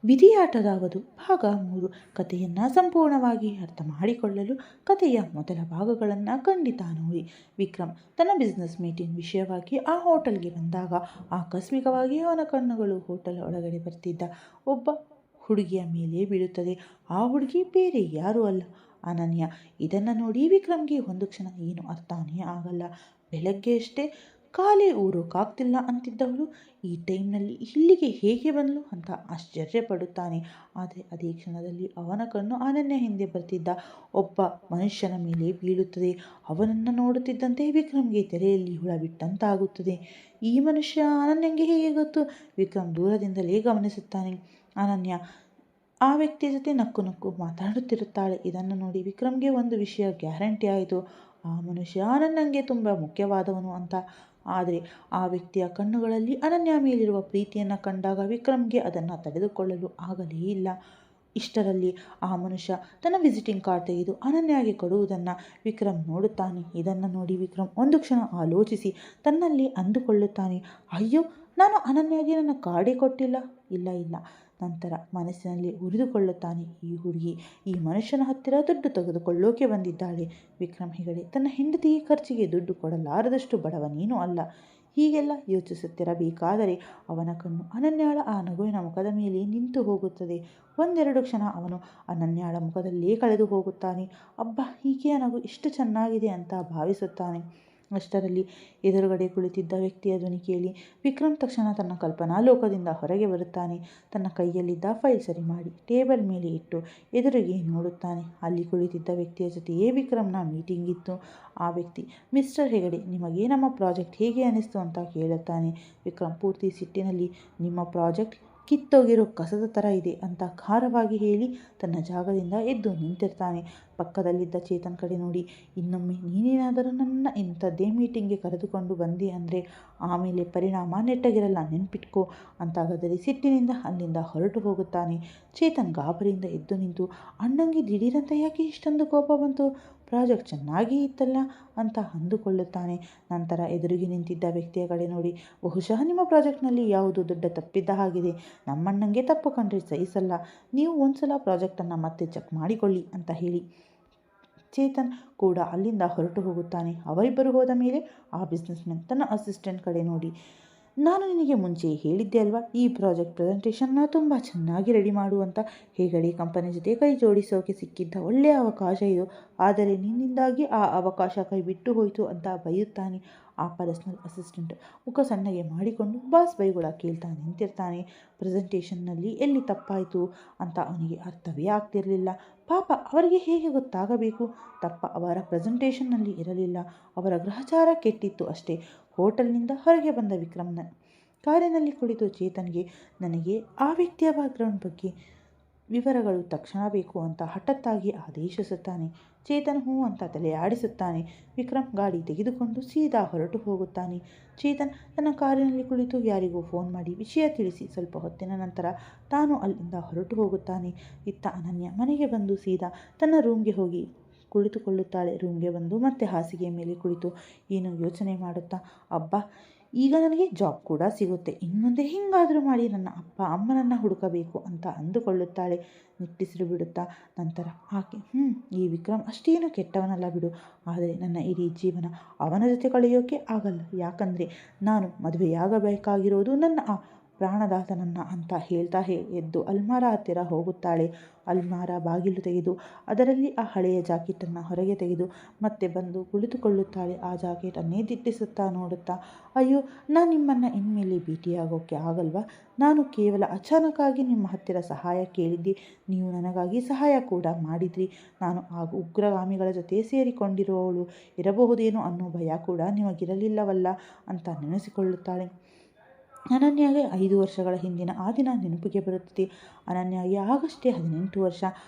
ವಿಧಿಯಾಟದ ಭಾಗ 3. ಕಥೆಯನ್ನು ಸಂಪೂರ್ಣವಾಗಿ ಅರ್ಥ ಮಾಡಿಕೊಳ್ಳಲು ಕಥೆಯ ಮೊದಲ ಭಾಗಗಳನ್ನು ಖಂಡಿತ ನೋಡಿ. ವಿಕ್ರಮ್ ತನ್ನ ಬಿಸ್ನೆಸ್ ಮೀಟಿಂಗ್ ವಿಷಯವಾಗಿ ಆ ಹೋಟೆಲ್ಗೆ ಬಂದಾಗ ಆಕಸ್ಮಿಕವಾಗಿ ಅವನ ಕಣ್ಣುಗಳು ಹೋಟೆಲ್ ಒಳಗಡೆ ಬರ್ತಿದ್ದ ಒಬ್ಬ ಹುಡುಗಿಯ ಮೇಲೆ ಬೀಳುತ್ತದೆ. ಆ ಹುಡುಗಿ ಬೇರೆ ಯಾರೂ ಅಲ್ಲ, ಅನನ್ಯ. ಇದನ್ನು ನೋಡಿ ವಿಕ್ರಮ್ಗೆ ಒಂದು ಕ್ಷಣ ಏನು ಅರ್ಥನೇ ಆಗಲ್ಲ. ಬೆಳಗ್ಗೆ ಅಷ್ಟೇ ಕಾಲೇ ಊರೋಕ್ಕಾಗ್ತಿಲ್ಲ ಅಂತಿದ್ದವಳು ಈ ಟೈಮ್ನಲ್ಲಿ ಇಲ್ಲಿಗೆ ಹೇಗೆ ಬಂದ್ಲು ಅಂತ ಆಶ್ಚರ್ಯಪಡುತ್ತಾನೆ. ಆದರೆ ಅದೇ ಕ್ಷಣದಲ್ಲಿ ಅವನ ಕಣ್ಣು ಅನನ್ಯ ಹಿಂದೆ ಬರ್ತಿದ್ದ ಒಬ್ಬ ಮನುಷ್ಯನ ಮೇಲೆ ಬೀಳುತ್ತದೆ. ಅವನನ್ನು ನೋಡುತ್ತಿದ್ದಂತೆ ವಿಕ್ರಮ್ಗೆ ತೆರೆಯಲ್ಲಿ ಹುಳ ಬಿಟ್ಟಂತಾಗುತ್ತದೆ. ಈ ಮನುಷ್ಯ ಅನನ್ಯಂಗೆ ಹೇಗೆ ಗೊತ್ತು? ವಿಕ್ರಮ್ ದೂರದಿಂದಲೇ ಗಮನಿಸುತ್ತಾನೆ. ಅನನ್ಯ ಆ ವ್ಯಕ್ತಿಯ ಜೊತೆ ನಕ್ಕು ನಕ್ಕು ಮಾತಾಡುತ್ತಿರುತ್ತಾಳೆ. ಇದನ್ನು ನೋಡಿ ವಿಕ್ರಮ್ಗೆ ಒಂದು ವಿಷಯ ಗ್ಯಾರಂಟಿ ಆಯಿತು, ಆ ಮನುಷ್ಯ ಅನನ್ಯಂಗೆ ತುಂಬ ಮುಖ್ಯವಾದವನು ಅಂತ. ಆದರೆ ಆ ವ್ಯಕ್ತಿಯ ಕಣ್ಣುಗಳಲ್ಲಿ ಅನನ್ಯ ಮೇಲಿರುವ ಪ್ರೀತಿಯನ್ನು ಕಂಡಾಗ ವಿಕ್ರಮ್ಗೆ ಅದನ್ನು ತಡೆದುಕೊಳ್ಳಲು ಆಗಲೇ ಇಲ್ಲ. ಇಷ್ಟರಲ್ಲಿ ಆ ಮನುಷ್ಯ ತನ್ನ ವಿಸಿಟಿಂಗ್ ಕಾರ್ಡ್ ತೆಗೆದು ಅನನ್ಯಗೆ ಕೊಡುವುದನ್ನು ವಿಕ್ರಮ್ ನೋಡುತ್ತಾನೆ. ಇದನ್ನು ನೋಡಿ ವಿಕ್ರಮ್ ಒಂದು ಕ್ಷಣ ಆಲೋಚಿಸಿ ತನ್ನಲ್ಲಿ ಅಂದುಕೊಳ್ಳುತ್ತಾನೆ, ಅಯ್ಯೋ, ನಾನು ಅನನ್ಯಗೆ ನನ್ನ ಕಾರ್ಡೇ ಕೊಟ್ಟಿಲ್ಲ. ಇಲ್ಲ. ನಂತರ ಮನಸ್ಸಿನಲ್ಲಿ ಉರಿದುಕೊಳ್ಳುತ್ತಾನೆ, ಈ ಹುಡುಗಿ ಈ ಮನುಷ್ಯನ ಹತ್ತಿರ ದುಡ್ಡು ತೆಗೆದುಕೊಳ್ಳೋಕೆ ಬಂದಿದ್ದಾಳೆ. ವಿಕ್ರಮ್ ಹೆಗಡೆ ತನ್ನ ಹೆಂಡತಿಗೆ ಖರ್ಚಿಗೆ ದುಡ್ಡು ಕೊಡಲಾರದಷ್ಟು ಬಡವನೇನೂ ಅಲ್ಲ. ಹೀಗೆಲ್ಲ ಯೋಚಿಸುತ್ತಿರಬೇಕಾದರೆ ಅವನ ಕಣ್ಣು ಅನನ್ಯಾಳ ಆ ನಗುವಿನ ಮುಖದ ಮೇಲೆ ನಿಂತು ಹೋಗುತ್ತದೆ. ಒಂದೆರಡು ಕ್ಷಣ ಅವನು ಅನನ್ಯಾಳ ಮುಖದಲ್ಲೇ ಕಳೆದು ಹೋಗುತ್ತಾನೆ. ಅಬ್ಬಾ, ಈಕೆಯ ನಗು ಎಷ್ಟು ಚೆನ್ನಾಗಿದೆ ಅಂತ ಭಾವಿಸುತ್ತಾನೆ. ಅಷ್ಟರಲ್ಲಿ ಎದುರುಗಡೆ ಕುಳಿತಿದ್ದ ವ್ಯಕ್ತಿಯ ಧ್ವನಿ ಕೇಳಿ ವಿಕ್ರಮ್ ತಕ್ಷಣ ತನ್ನ ಕಲ್ಪನಾ ಲೋಕದಿಂದ ಹೊರಗೆ ಬರುತ್ತಾನೆ. ತನ್ನ ಕೈಯಲ್ಲಿದ್ದ ಫೈಲ್ ಸರಿ ಮಾಡಿ ಟೇಬಲ್ ಮೇಲೆ ಇಟ್ಟು ಎದುರಿಗೆ ನೋಡುತ್ತಾನೆ. ಅಲ್ಲಿ ಕುಳಿತಿದ್ದ ವ್ಯಕ್ತಿಯ ಜೊತೆಯೇ ವಿಕ್ರಮ್ನ ಮೀಟಿಂಗ್ ಇತ್ತು. ಆ ವ್ಯಕ್ತಿ, ಮಿಸ್ಟರ್ ಹೆಗಡೆ, ನಿಮಗೆ ನಮ್ಮ ಪ್ರಾಜೆಕ್ಟ್ ಹೇಗೆ ಅನಿಸ್ತು ಅಂತ ಕೇಳುತ್ತಾನೆ. ವಿಕ್ರಮ್ ಪೂರ್ತಿ ಸಿಟ್ಟಿನಲ್ಲಿ, ನಿಮ್ಮ ಪ್ರಾಜೆಕ್ಟ್ ಕಿತ್ತೋಗಿರೋ ಕಸದ ಥರ ಇದೆ ಅಂತ ಖಾರವಾಗಿ ಹೇಳಿ ತನ್ನ ಜಾಗದಿಂದ ಎದ್ದು ನಿಂತಿರ್ತಾನೆ. ಪಕ್ಕದಲ್ಲಿದ್ದ ಚೇತನ್ ಕಡೆ ನೋಡಿ, ಇನ್ನೊಮ್ಮೆ ನೀನೇನಾದರೂ ನನ್ನ ಇಂಥದ್ದೇ ಮೀಟಿಂಗ್ಗೆ ಕರೆದುಕೊಂಡು ಬಂದೆ ಅಂದರೆ ಆಮೇಲೆ ಪರಿಣಾಮ ನೆಟ್ಟಗಿರಲ್ಲ, ನೆನ್ಪಿಟ್ಕೋ ಅಂತ ಗದರಿ ಸಿಟ್ಟಿನಿಂದ ಅಲ್ಲಿಂದ ಹೊರಟು ಹೋಗುತ್ತಾನೆ. ಚೇತನ್ ಗಾಬರಿಯಿಂದ ಎದ್ದು ನಿಂತು, ಅಣ್ಣಂಗೆ ದಿಢೀರಂತ ಯಾಕೆ ಇಷ್ಟೊಂದು ಕೋಪ ಬಂತು? ಪ್ರಾಜೆಕ್ಟ್ ಚೆನ್ನಾಗಿ ಇತ್ತಲ್ಲ ಅಂತ ಅಂದುಕೊಳ್ಳುತ್ತಾನೆ. ನಂತರ ಎದುರಿಗೆ ನಿಂತಿದ್ದ ವ್ಯಕ್ತಿಯ ಕಡೆ ನೋಡಿ, ಬಹುಶಃ ನಿಮ್ಮ ಪ್ರಾಜೆಕ್ಟ್ನಲ್ಲಿ ಯಾವುದೋ ದೊಡ್ಡ ತಪ್ಪಿದ್ದ ಹಾಗಿದೆ. ನಮ್ಮಣ್ಣಂಗೆ ತಪ್ಪು ಕಂಡ್ರೆ ಸಹಿಸಲ್ಲ. ನೀವು ಒಂದ್ಸಲ ಪ್ರಾಜೆಕ್ಟನ್ನು ಮತ್ತೆ ಚೆಕ್ ಮಾಡಿಕೊಳ್ಳಿ ಅಂತ ಹೇಳಿ ಚೇತನ್ ಕೂಡ ಅಲ್ಲಿಂದ ಹೊರಟು ಹೋಗುತ್ತಾನೆ. ಅವರಿಬ್ಬರು ಹೋದ ಮೇಲೆ ಆ ಬಿಸ್ನೆಸ್ಮನ್ ತನ್ನ ಅಸಿಸ್ಟೆಂಟ್ ಕಡೆ ನೋಡಿ, ನಾನು ನಿನಗೆ ಮುಂಚೆ ಹೇಳಿದ್ದೆ ಅಲ್ವಾ, ಈ ಪ್ರಾಜೆಕ್ಟ್ ಪ್ರೆಸೆಂಟೇಷನ್ನ ತುಂಬ ಚೆನ್ನಾಗಿ ರೆಡಿ ಮಾಡುವಂತ. ಹೆಗಡೆ ಕಂಪನಿ ಜೊತೆ ಕೈ ಜೋಡಿಸೋಕೆ ಸಿಕ್ಕಿದ್ದ ಒಳ್ಳೆಯ ಅವಕಾಶ ಇದು. ಆದರೆ ನಿನ್ನಿಂದಾಗಿ ಆ ಅವಕಾಶ ಕೈ ಬಿಟ್ಟು ಹೋಯಿತು ಅಂತ ಬೈಯುತ್ತಾನೆ. ಆ ಪರ್ಸನಲ್ ಅಸಿಸ್ಟೆಂಟ್ ಮುಖ ಸಣ್ಣಗೆ ಮಾಡಿಕೊಂಡು ಬಾಸ್ ಬೈಗುಳ ಕೇಳ್ತಾ ನಿಂತಿರ್ತಾನೆ. ಪ್ರೆಸೆಂಟೇಷನ್ನಲ್ಲಿ ಎಲ್ಲಿ ತಪ್ಪಾಯಿತು ಅಂತ ಅವನಿಗೆ ಅರ್ಥವೇ ಆಗ್ತಿರಲಿಲ್ಲ. ಪಾಪ, ಅವರಿಗೆ ಹೇಗೆ ಗೊತ್ತಾಗಬೇಕು? ತಪ್ಪ ಅವರ ಪ್ರೆಸೆಂಟೇಷನ್ನಲ್ಲಿ ಇರಲಿಲ್ಲ, ಅವರ ಗ್ರಹಚಾರ ಕೆಟ್ಟಿತ್ತು ಅಷ್ಟೇ. ಹೋಟೆಲ್ನಿಂದ ಹೊರಗೆ ಬಂದ ವಿಕ್ರಮ್ನ ಕಾರಿನಲ್ಲಿ ಕುಳಿತು ಚೇತನ್ಗೆ, ನನಗೆ ಆ ವ್ಯಕ್ತಿಯ ಬ್ಯಾಕ್ಗ್ರೌಂಡ್ ಬಗ್ಗೆ ವಿವರಗಳು ತಕ್ಷಣ ಬೇಕು ಅಂತ ಹಠಾತ್ತಾಗಿ ಆದೇಶಿಸುತ್ತಾನೆ. ಚೇತನ್ ಹೂ ಅಂತ ತಲೆ ಆಡಿಸುತ್ತಾನೆ. ವಿಕ್ರಮ್ ಗಾಡಿ ತೆಗೆದುಕೊಂಡು ಸೀದಾ ಹೊರಟು ಹೋಗುತ್ತಾನೆ. ಚೇತನ್ ತನ್ನ ಕಾರಿನಲ್ಲಿ ಕುಳಿತು ಯಾರಿಗೂ ಫೋನ್ ಮಾಡಿ ವಿಷಯ ತಿಳಿಸಿ ಸ್ವಲ್ಪ ಹೊತ್ತಿನ ನಂತರ ತಾನು ಅಲ್ಲಿಂದ ಹೊರಟು ಹೋಗುತ್ತಾನೆ. ಇತ್ತ ಅನನ್ಯ ಮನೆಗೆ ಬಂದು ಸೀದಾ ತನ್ನ ರೂಮ್ಗೆ ಹೋಗಿ ಕುಳಿತುಕೊಳ್ಳುತ್ತಾಳೆ. ರೂಮ್ಗೆ ಬಂದು ಮತ್ತೆ ಹಾಸಿಗೆಯ ಮೇಲೆ ಕುಳಿತು ಏನು ಯೋಚನೆ ಮಾಡುತ್ತಾ, ಅಬ್ಬಾ, ಈಗ ನನಗೆ ಜಾಬ್ ಕೂಡ ಸಿಗುತ್ತೆ, ಇನ್ಮುಂದೆ ಹಿಂಗಾದರೂ ಮಾಡಿ ನನ್ನ ಅಪ್ಪ ಅಮ್ಮನನ್ನು ಹುಡುಕಬೇಕು ಅಂತ ಅಂದುಕೊಳ್ಳುತ್ತಾಳೆ ನಿಟ್ಟುಸಿರು ಬಿಡುತ್ತಾ. ನಂತರ ಆಕೆ, ಈ ವಿಕ್ರಮ್ ಅಷ್ಟೇನು ಕೆಟ್ಟವನಲ್ಲ ಬಿಡು, ಆದರೆ ನನ್ನ ಇಡೀ ಜೀವನ ಅವನ ಜೊತೆ ಕಳೆಯೋಕೆ ಆಗಲ್ಲ. ಯಾಕಂದರೆ ನಾನು ಮದುವೆಯಾಗಬೇಕಾಗಿರೋದು ನನ್ನ ಆ ಪ್ರಾಣದಾತನನ್ನ ಅಂತ ಹೇಳ್ತಾ ಎದ್ದು ಅಲ್ಮಾರ ಹತ್ತಿರ ಹೋಗುತ್ತಾಳೆ. ಅಲ್ಮಾರ ಬಾಗಿಲು ತೆಗೆದು ಅದರಲ್ಲಿ ಆ ಹಳೆಯ ಜಾಕೆಟನ್ನು ಹೊರಗೆ ತೆಗೆದು ಮತ್ತೆ ಬಂದು ಕುಳಿತುಕೊಳ್ಳುತ್ತಾಳೆ. ಆ ಜಾಕೆಟನ್ನೇ ದಿಟ್ಟಿಸುತ್ತಾ ನೋಡುತ್ತಾ, ಅಯ್ಯೋ, ನಾನು ನಿಮ್ಮನ್ನು ಇನ್ಮೇಲೆ ಭೇಟಿಯಾಗೋಕ್ಕೆ ಆಗಲ್ವಾ? ನಾನು ಕೇವಲ ಅಚಾನಕ್ಕಾಗಿ ನಿಮ್ಮ ಹತ್ತಿರ ಸಹಾಯ ಕೇಳಿದ್ದೆ, ನೀವು ನನಗಾಗಿ ಸಹಾಯ ಕೂಡ ಮಾಡಿದ್ರಿ. ನಾನು ಆಗ ಉಗ್ರಗಾಮಿಗಳ ಜೊತೆ ಸೇರಿಕೊಂಡಿರೋವಳು ಇರಬಹುದೇನೋ ಅನ್ನೋ ಭಯ ಕೂಡ ನಿಮಗಿರಲಿಲ್ಲವಲ್ಲ ಅಂತ ನೆನೆಸಿಕೊಳ್ಳುತ್ತಾಳೆ. ಅನನ್ಯಾಗೆ 5 ವರ್ಷಗಳ ಹಿಂದಿನ ಆ ದಿನ ನೆನಪಿಗೆ ಬರುತ್ತದೆ. ಅನನ್ಯಾಗೆ ಆಗಷ್ಟೇ 18 ವರ್ಷ.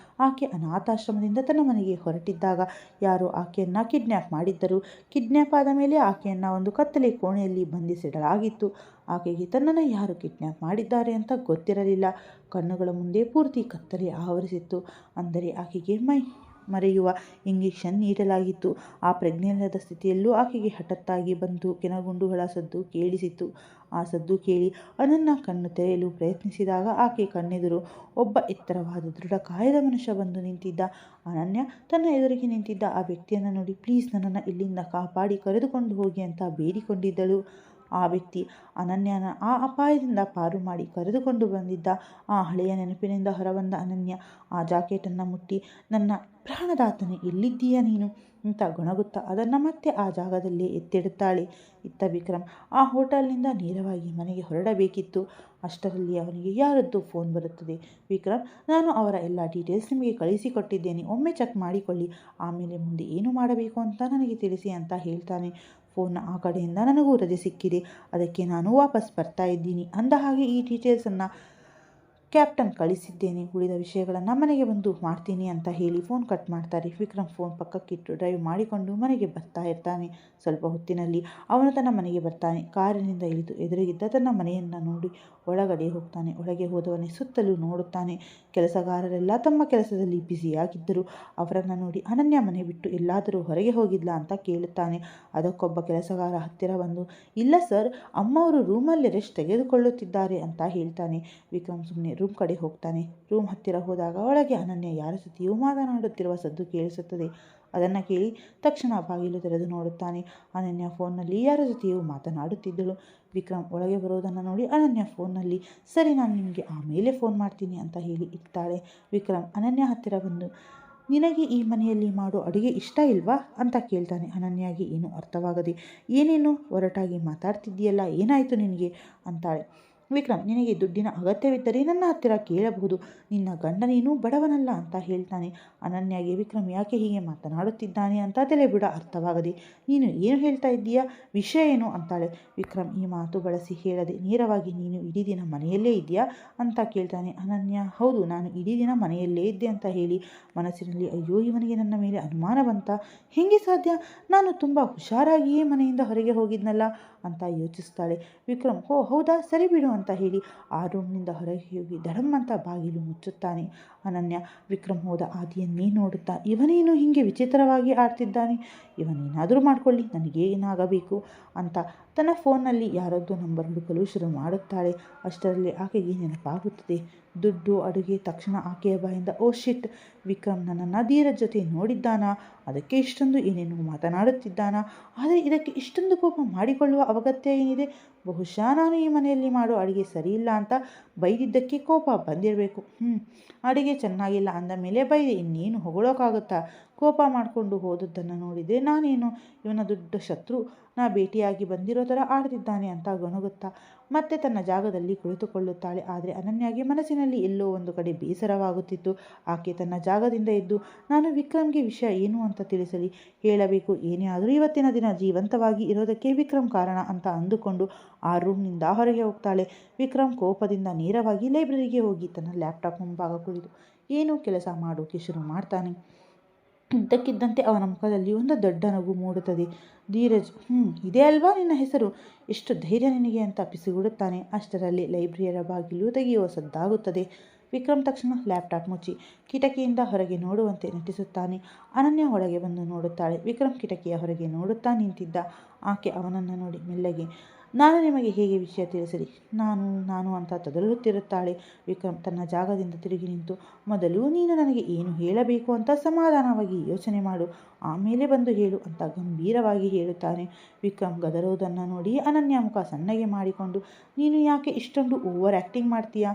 ಆಕೆ ಅನಾಥಾಶ್ರಮದಿಂದ ತನ್ನ ಮನೆಗೆ ಹೊರಟಿದ್ದಾಗ ಯಾರೋ ಆಕೆಯನ್ನು ಕಿಡ್ನ್ಯಾಪ್ ಮಾಡಿದ್ದರು. ಕಿಡ್ನ್ಯಾಪ್ ಆದ ಮೇಲೆ ಆಕೆಯನ್ನು ಒಂದು ಕತ್ತಲೆ ಕೋಣೆಯಲ್ಲಿ ಬಂಧಿಸಿಡಲಾಗಿತ್ತು. ಆಕೆಗೆ ತನ್ನನ್ನು ಯಾರು ಕಿಡ್ನ್ಯಾಪ್ ಮಾಡಿದ್ದಾರೆ ಅಂತ ಗೊತ್ತಿರಲಿಲ್ಲ. ಕಣ್ಣುಗಳ ಮುಂದೆ ಪೂರ್ತಿ ಕತ್ತಲೆ ಆವರಿಸಿತ್ತು. ಅಂದರೆ ಆಕೆಗೆ ಮರೆಯುವ ಇಂಜೆಕ್ಷನ್ ನೀಡಲಾಗಿತ್ತು. ಆ ಪ್ರಜ್ಞೆಯಿಲ್ಲದ ಸ್ಥಿತಿಯಲ್ಲೂ ಆಕೆಗೆ ಹಠಾತ್ತಾಗಿ ಬಂದು ಕೆನಗುಂಡುಗಳ ಸದ್ದು ಕೇಳಿಸಿತು. ಆ ಸದ್ದು ಕೇಳಿ ಅನನ್ಯ ಕಣ್ಣು ತೆರೆಯಲು ಪ್ರಯತ್ನಿಸಿದಾಗ ಆಕೆ ಕಣ್ಣೆದುರು ಒಬ್ಬ ಎತ್ತರವಾದ ದೃಢಕಾಯದ ಮನುಷ್ಯ ಬಂದು ನಿಂತಿದ್ದ. ಅನನ್ಯ ತನ್ನ ಎದುರಿಗೆ ನಿಂತಿದ್ದ ಆ ವ್ಯಕ್ತಿಯನ್ನು ನೋಡಿ ಪ್ಲೀಸ್ ನನ್ನನ್ನು ಇಲ್ಲಿಂದ ಕಾಪಾಡಿ ಕರೆದುಕೊಂಡು ಹೋಗಿ ಅಂತ ಬೇಡಿಕೊಂಡಿದ್ದಳು. ಆ ವ್ಯಕ್ತಿ ಅನನ್ಯನ ಆ ಅಪಾಯದಿಂದ ಪಾರು ಮಾಡಿ ಕರೆದುಕೊಂಡು ಬಂದಿದ್ದ. ಆ ಹಳೆಯ ನೆನಪಿನಿಂದ ಹೊರಬಂದ ಅನನ್ಯ ಆ ಜಾಕೆಟನ್ನು ಮುಟ್ಟಿ ನನ್ನ ಪ್ರಾಣದಾತನೇ ಎಲ್ಲಿದ್ದೀಯ ನೀನು ಅಂತ ಗೊಣಗುತ್ತಾ ಅದನ್ನು ಮತ್ತೆ ಆ ಜಾಗದಲ್ಲೇ ಎತ್ತಿಡುತ್ತಾಳೆ. ಇತ್ತ ವಿಕ್ರಮ್ ಆ ಹೋಟೆಲ್ನಿಂದ ನೇರವಾಗಿ ಮನೆಗೆ ಹೊರಡಬೇಕಿತ್ತು. ಅಷ್ಟರಲ್ಲಿ ಅವನಿಗೆ ಯಾರದ್ದು ಫೋನ್ ಬರುತ್ತದೆ. ವಿಕ್ರಮ್, ನಾನು ಅವರ ಎಲ್ಲ ಡೀಟೇಲ್ಸ್ ನಿಮಗೆ ಕಳಿಸಿಕೊಟ್ಟಿದ್ದೇನೆ, ಒಮ್ಮೆ ಚೆಕ್ ಮಾಡಿಕೊಳ್ಳಿ, ಆಮೇಲೆ ಮುಂದೆ ಏನು ಮಾಡಬೇಕು ಅಂತ ನನಗೆ ತಿಳಿಸಿ ಅಂತ ಹೇಳ್ತಾನೆ. ಫೋನ್ನ ಆ ಕಡೆಯಿಂದ ನನಗೂ ರಜೆ ಸಿಕ್ಕಿದೆ, ಅದಕ್ಕೆ ನಾನು ವಾಪಸ್ ಬರ್ತಾ ಇದ್ದೀನಿ. ಅಂದ ಹಾಗೆ ಈ ಡೀಟೇಲ್ಸನ್ನು ಕ್ಯಾಪ್ಟನ್ ಕಳಿಸಿದ್ದೇನೆ, ಉಳಿದ ವಿಷಯಗಳನ್ನು ಮನೆಗೆ ಬಂದು ಮಾಡ್ತೀನಿ ಅಂತ ಹೇಳಿ ಫೋನ್ ಕಟ್ ಮಾಡ್ತಾರೆ. ವಿಕ್ರಮ್ ಫೋನ್ ಪಕ್ಕಕ್ಕಿಟ್ಟು ಡ್ರೈವ್ ಮಾಡಿಕೊಂಡು ಮನೆಗೆ ಬರ್ತಾ ಇರ್ತಾನೆ. ಸ್ವಲ್ಪ ಹೊತ್ತಿನಲ್ಲಿ ಅವನು ತನ್ನ ಮನೆಗೆ ಬರ್ತಾನೆ. ಕಾರಿನಿಂದ ಇಳಿದು ಎದುರಿಗಿದ್ದ ತನ್ನ ಮನೆಯನ್ನು ನೋಡಿ ಒಳಗಡೆ ಹೋಗ್ತಾನೆ. ಒಳಗೆ ಹೋದವನೇ ಸುತ್ತಲೂ ನೋಡುತ್ತಾನೆ. ಕೆಲಸಗಾರರೆಲ್ಲ ತಮ್ಮ ಕೆಲಸದಲ್ಲಿ ಬ್ಯುಸಿಯಾಗಿದ್ದರು. ಅವರನ್ನು ನೋಡಿ ಅನನ್ಯ ಮನೆ ಬಿಟ್ಟು ಎಲ್ಲಾದರೂ ಹೊರಗೆ ಹೋಗಿದ್ಲಾ ಅಂತ ಕೇಳುತ್ತಾನೆ. ಅದಕ್ಕೊಬ್ಬ ಕೆಲಸಗಾರ ಹತ್ತಿರ ಬಂದು ಇಲ್ಲ ಸರ್, ಅಮ್ಮ ಅವರು ರೂಮಲ್ಲಿ ರೆಸ್ಟ್ ತೆಗೆದುಕೊಳ್ಳುತ್ತಿದ್ದಾರೆ ಅಂತ ಹೇಳ್ತಾನೆ. ವಿಕ್ರಮ್ ಸುಮ್ಮನೆ ರೂಮ್ ಕಡೆ ಹೋಗ್ತಾನೆ. ರೂಮ್ ಹತ್ತಿರ ಹೋದಾಗ ಒಳಗೆ ಅನನ್ಯ ಯಾರ ಜೊತೆಯೂ ಮಾತನಾಡುತ್ತಿರುವ ಸದ್ದು ಕೇಳಿಸುತ್ತದೆ. ಅದನ್ನು ಕೇಳಿ ತಕ್ಷಣ ಬಾಗಿಲು ತೆರೆದು ನೋಡುತ್ತಾನೆ. ಅನನ್ಯ ಫೋನ್ನಲ್ಲಿ ಯಾರ ಜೊತೆಯೂ ಮಾತನಾಡುತ್ತಿದ್ದಳು. ವಿಕ್ರಮ್ ಒಳಗೆ ಬರೋದನ್ನು ನೋಡಿ ಅನನ್ಯ ಫೋನ್ನಲ್ಲಿ ಸರಿ ನಾನು ನಿಮಗೆ ಆಮೇಲೆ ಫೋನ್ ಮಾಡ್ತೀನಿ ಅಂತ ಹೇಳಿ ಇರ್ತಾಳೆ. ವಿಕ್ರಮ್ ಅನನ್ಯ ಹತ್ತಿರ ಬಂದು ನಿನಗೆ ಈ ಮನೆಯಲ್ಲಿ ಮಾಡೋ ಅಡುಗೆ ಇಷ್ಟ ಇಲ್ವಾ ಅಂತ ಕೇಳ್ತಾನೆ. ಅನನ್ಯಾಗೆ ಏನೂ ಅರ್ಥವಾಗದೆ ಏನೇನು ಒರಟಾಗಿ ಮಾತಾಡ್ತಿದ್ದೀಯಲ್ಲ, ಏನಾಯಿತು ನಿನಗೆ ಅಂತಾಳೆ. ವಿಕ್ರಮ್ ನಿನಗೆ ದುಡ್ಡಿನ ಅಗತ್ಯವಿದ್ದರೆ ನನ್ನ ಹತ್ತಿರ ಕೇಳಬಹುದು, ನಿನ್ನ ಗಂಡ ನೀನು ಬಡವನಲ್ಲ ಅಂತ ಹೇಳ್ತಾನೆ. ಅನನ್ಯಾಗೆ ವಿಕ್ರಮ್ ಯಾಕೆ ಹೀಗೆ ಮಾತನಾಡುತ್ತಿದ್ದಾನೆ ಅಂತ ತಲೆಬುಡ ಅರ್ಥವಾಗದೆ ನೀನು ಏನು ಹೇಳ್ತಾ ಇದ್ದೀಯಾ, ವಿಷಯ ಏನು ಅಂತಾಳೆ. ವಿಕ್ರಮ್ ಈ ಮಾತು ಬಳಸಿ ಹೇಳದೆ ನೇರವಾಗಿ ನೀನು ಇಡೀ ದಿನ ಮನೆಯಲ್ಲೇ ಇದೆಯಾ ಅಂತ ಕೇಳ್ತಾನೆ. ಅನನ್ಯ ಹೌದು, ನಾನು ಇಡೀ ದಿನ ಮನೆಯಲ್ಲೇ ಇದ್ದೆ ಅಂತ ಹೇಳಿ ಮನಸ್ಸಿನಲ್ಲಿ ಅಯ್ಯೋ ಇವನಿಗೆ ನನ್ನ ಮೇಲೆ ಅನುಮಾನ ಬಂತ, ಹೇಗೆ ಸಾಧ್ಯ, ನಾನು ತುಂಬ ಹುಷಾರಾಗಿಯೇ ಮನೆಯಿಂದ ಹೊರಗೆ ಹೋಗಿದ್ನಲ್ಲ ಅಂತ ಯೋಚಿಸ್ತಾಳೆ. ವಿಕ್ರಮ್ ಹೌದಾ, ಸರಿ ಬಿಡು ಅಂತ ಹೇಳಿ ಆ ರೂಮ್ನಿಂದ ಹೊರಗೆ ಹೋಗಿ ದಡಮ್ ಅಂತ ಬಾಗಿಲು ಮುಚ್ಚುತ್ತಾನೆ. ಅನನ್ಯ ವಿಕ್ರಮ್ ಹೋದ ಆದಿಯನ್ನೇ ನೋಡುತ್ತಾ ಇವನೇನು ಹೀಗೆ ವಿಚಿತ್ರವಾಗಿ ಆಡ್ತಿದ್ದಾನೆ, ಇವನೇನಾದರೂ ಮಾಡಿಕೊಳ್ಳಿ, ನನಗೇನಾಗಬೇಕು ಅಂತ ತನ್ನ ಫೋನ್ನಲ್ಲಿ ಯಾರದ್ದು ನಂಬರ್ ಹುಡುಕಲು ಶುರು ಮಾಡುತ್ತಾಳೆ. ಅಷ್ಟರಲ್ಲಿ ಆಕೆಗೆ ನೆನಪಾಗುತ್ತದೆ ದುಡ್ಡು ಅಡುಗೆ. ತಕ್ಷಣ ಆಕೆಯ ಬಾಯಿಂದ ಓ ಶಿಟ್, ವಿಕ್ರಮ್ ನನ್ನನ್ನು ಧೀರಜ್ ಜೊತೆ ನೋಡಿದ್ದಾನಾ, ಅದಕ್ಕೆ ಇಷ್ಟೊಂದು ಏನೇನು ಮಾತನಾಡುತ್ತಿದ್ದಾನಾ, ಆದರೆ ಇದಕ್ಕೆ ಇಷ್ಟೊಂದು ಕೋಪ ಮಾಡಿಕೊಳ್ಳುವ ಅಗತ್ಯ ಏನಿದೆ, ಬಹುಶಃ ನಾನು ಈ ಮನೆಯಲ್ಲಿ ಮಾಡೋ ಅಡುಗೆ ಸರಿಯಿಲ್ಲ ಅಂತ ಬೈದಿದ್ದಕ್ಕೆ ಕೋಪ ಬಂದಿರಬೇಕು. ಅಡುಗೆ ಚೆನ್ನಾಗಿಲ್ಲ ಅಂದ ಮೇಲೆ ಬೈದೆ, ಇನ್ನೇನು ಹೊಗಳೋಕ್ಕಾಗುತ್ತಾ, ಕೋಪ ಮಾಡಿಕೊಂಡು ಹೋದದ್ದನ್ನು ನೋಡಿದರೆ ನಾನೇನು ಇವನ ದೊಡ್ಡ ಶತ್ರು, ನಾ ಭೇಟಿಯಾಗಿ ಬಂದಿರೋ ಥರ ಆಡ್ತಿದ್ದಾನೆ ಅಂತ ಗೊಣಗುತ್ತಾ ಮತ್ತೆ ತನ್ನ ಜಾಗದಲ್ಲಿ ಕುಳಿತುಕೊಳ್ಳುತ್ತಾಳೆ. ಆದರೆ ಅನನ್ಯಾಗೆ ಮನಸ್ಸಿನಲ್ಲಿ ಎಲ್ಲೋ ಒಂದು ಕಡೆ ಬೇಸರವಾಗುತ್ತಿತ್ತು. ಆಕೆ ತನ್ನ ಜಾಗದಿಂದ ಎದ್ದು ನಾನು ವಿಕ್ರಮ್ಗೆ ವಿಷಯ ಏನು ಅಂತ ತಿಳಿಸಲಿ, ಹೇಳಬೇಕು, ಏನೇ ಆದರೂ ಇವತ್ತಿನ ದಿನ ಜೀವಂತವಾಗಿ ಇರೋದಕ್ಕೆ ವಿಕ್ರಮ್ ಕಾರಣ ಅಂತ ಅಂದುಕೊಂಡು ಆ ರೂಮ್ನಿಂದ ಹೊರಗೆ ಹೋಗ್ತಾಳೆ. ವಿಕ್ರಮ್ ಕೋಪದಿಂದ ನೇರವಾಗಿ ಲೈಬ್ರರಿಗೆ ಹೋಗಿ ತನ್ನ ಲ್ಯಾಪ್ಟಾಪ್ ಮುಂಭಾಗ ಕುಳಿತು ಏನೂ ಕೆಲಸ ಮಾಡೋಕೆ ಶುರು ಮಾಡ್ತಾನೆ. ಇದ್ದಕ್ಕಿದ್ದಂತೆ ಅವನ ಮುಖದಲ್ಲಿ ಒಂದು ದೊಡ್ಡ ನಗು ಮೂಡುತ್ತದೆ. ಧೀರಜ್, ಇದೇ ಅಲ್ವಾ ನಿನ್ನ ಹೆಸರು, ಎಷ್ಟು ಧೈರ್ಯ ನಿನಗೆ ಅಂತ ಪಿಸಿಗುಡುತ್ತಾನೆ. ಅಷ್ಟರಲ್ಲಿ ಲೈಬ್ರರಿಯ ಬಾಗಿಲು ತೆಗೆಯುವ ಸದ್ದಾಗುತ್ತದೆ. ವಿಕ್ರಮ್ ತಕ್ಷಣ ಲ್ಯಾಪ್ಟಾಪ್ ಮುಚ್ಚಿ ಕಿಟಕಿಯಿಂದ ಹೊರಗೆ ನೋಡುವಂತೆ ನಟಿಸುತ್ತಾನೆ. ಅನನ್ಯ ಒಳಗೆ ಬಂದು ನೋಡುತ್ತಾಳೆ. ವಿಕ್ರಮ್ ಕಿಟಕಿಯ ಹೊರಗೆ ನೋಡುತ್ತಾ ನಿಂತಿದ್ದ. ಆಕೆ ಅವನನ್ನು ನೋಡಿ ಮೆಲ್ಲಗೆ ನಾನು ನಿಮಗೆ ಹೇಗೆ ವಿಷಯ ತಿಳಿಸಲಿ, ನಾನು ಅಂತ ತದರುತ್ತಿರುತ್ತಾಳೆ. ವಿಕ್ರಮ್ ತನ್ನ ಜಾಗದಿಂದ ತಿರುಗಿ ನಿಂತು ಮೊದಲು ನೀನು ನನಗೆ ಏನು ಹೇಳಬೇಕು ಅಂತ ಸಮಾಧಾನವಾಗಿ ಯೋಚನೆ ಮಾಡು, ಆಮೇಲೆ ಬಂದು ಹೇಳು ಅಂತ ಗಂಭೀರವಾಗಿ ಹೇಳುತ್ತಾನೆ. ವಿಕ್ರಮ್ ಗದರೋದನ್ನು ನೋಡಿ ಅನನ್ಯ ಮುಖ ಸಣ್ಣಗೆ ಮಾಡಿಕೊಂಡು ನೀನು ಯಾಕೆ ಇಷ್ಟೊಂದು ಓವರ್ ಆ್ಯಕ್ಟಿಂಗ್ ಮಾಡ್ತೀಯಾ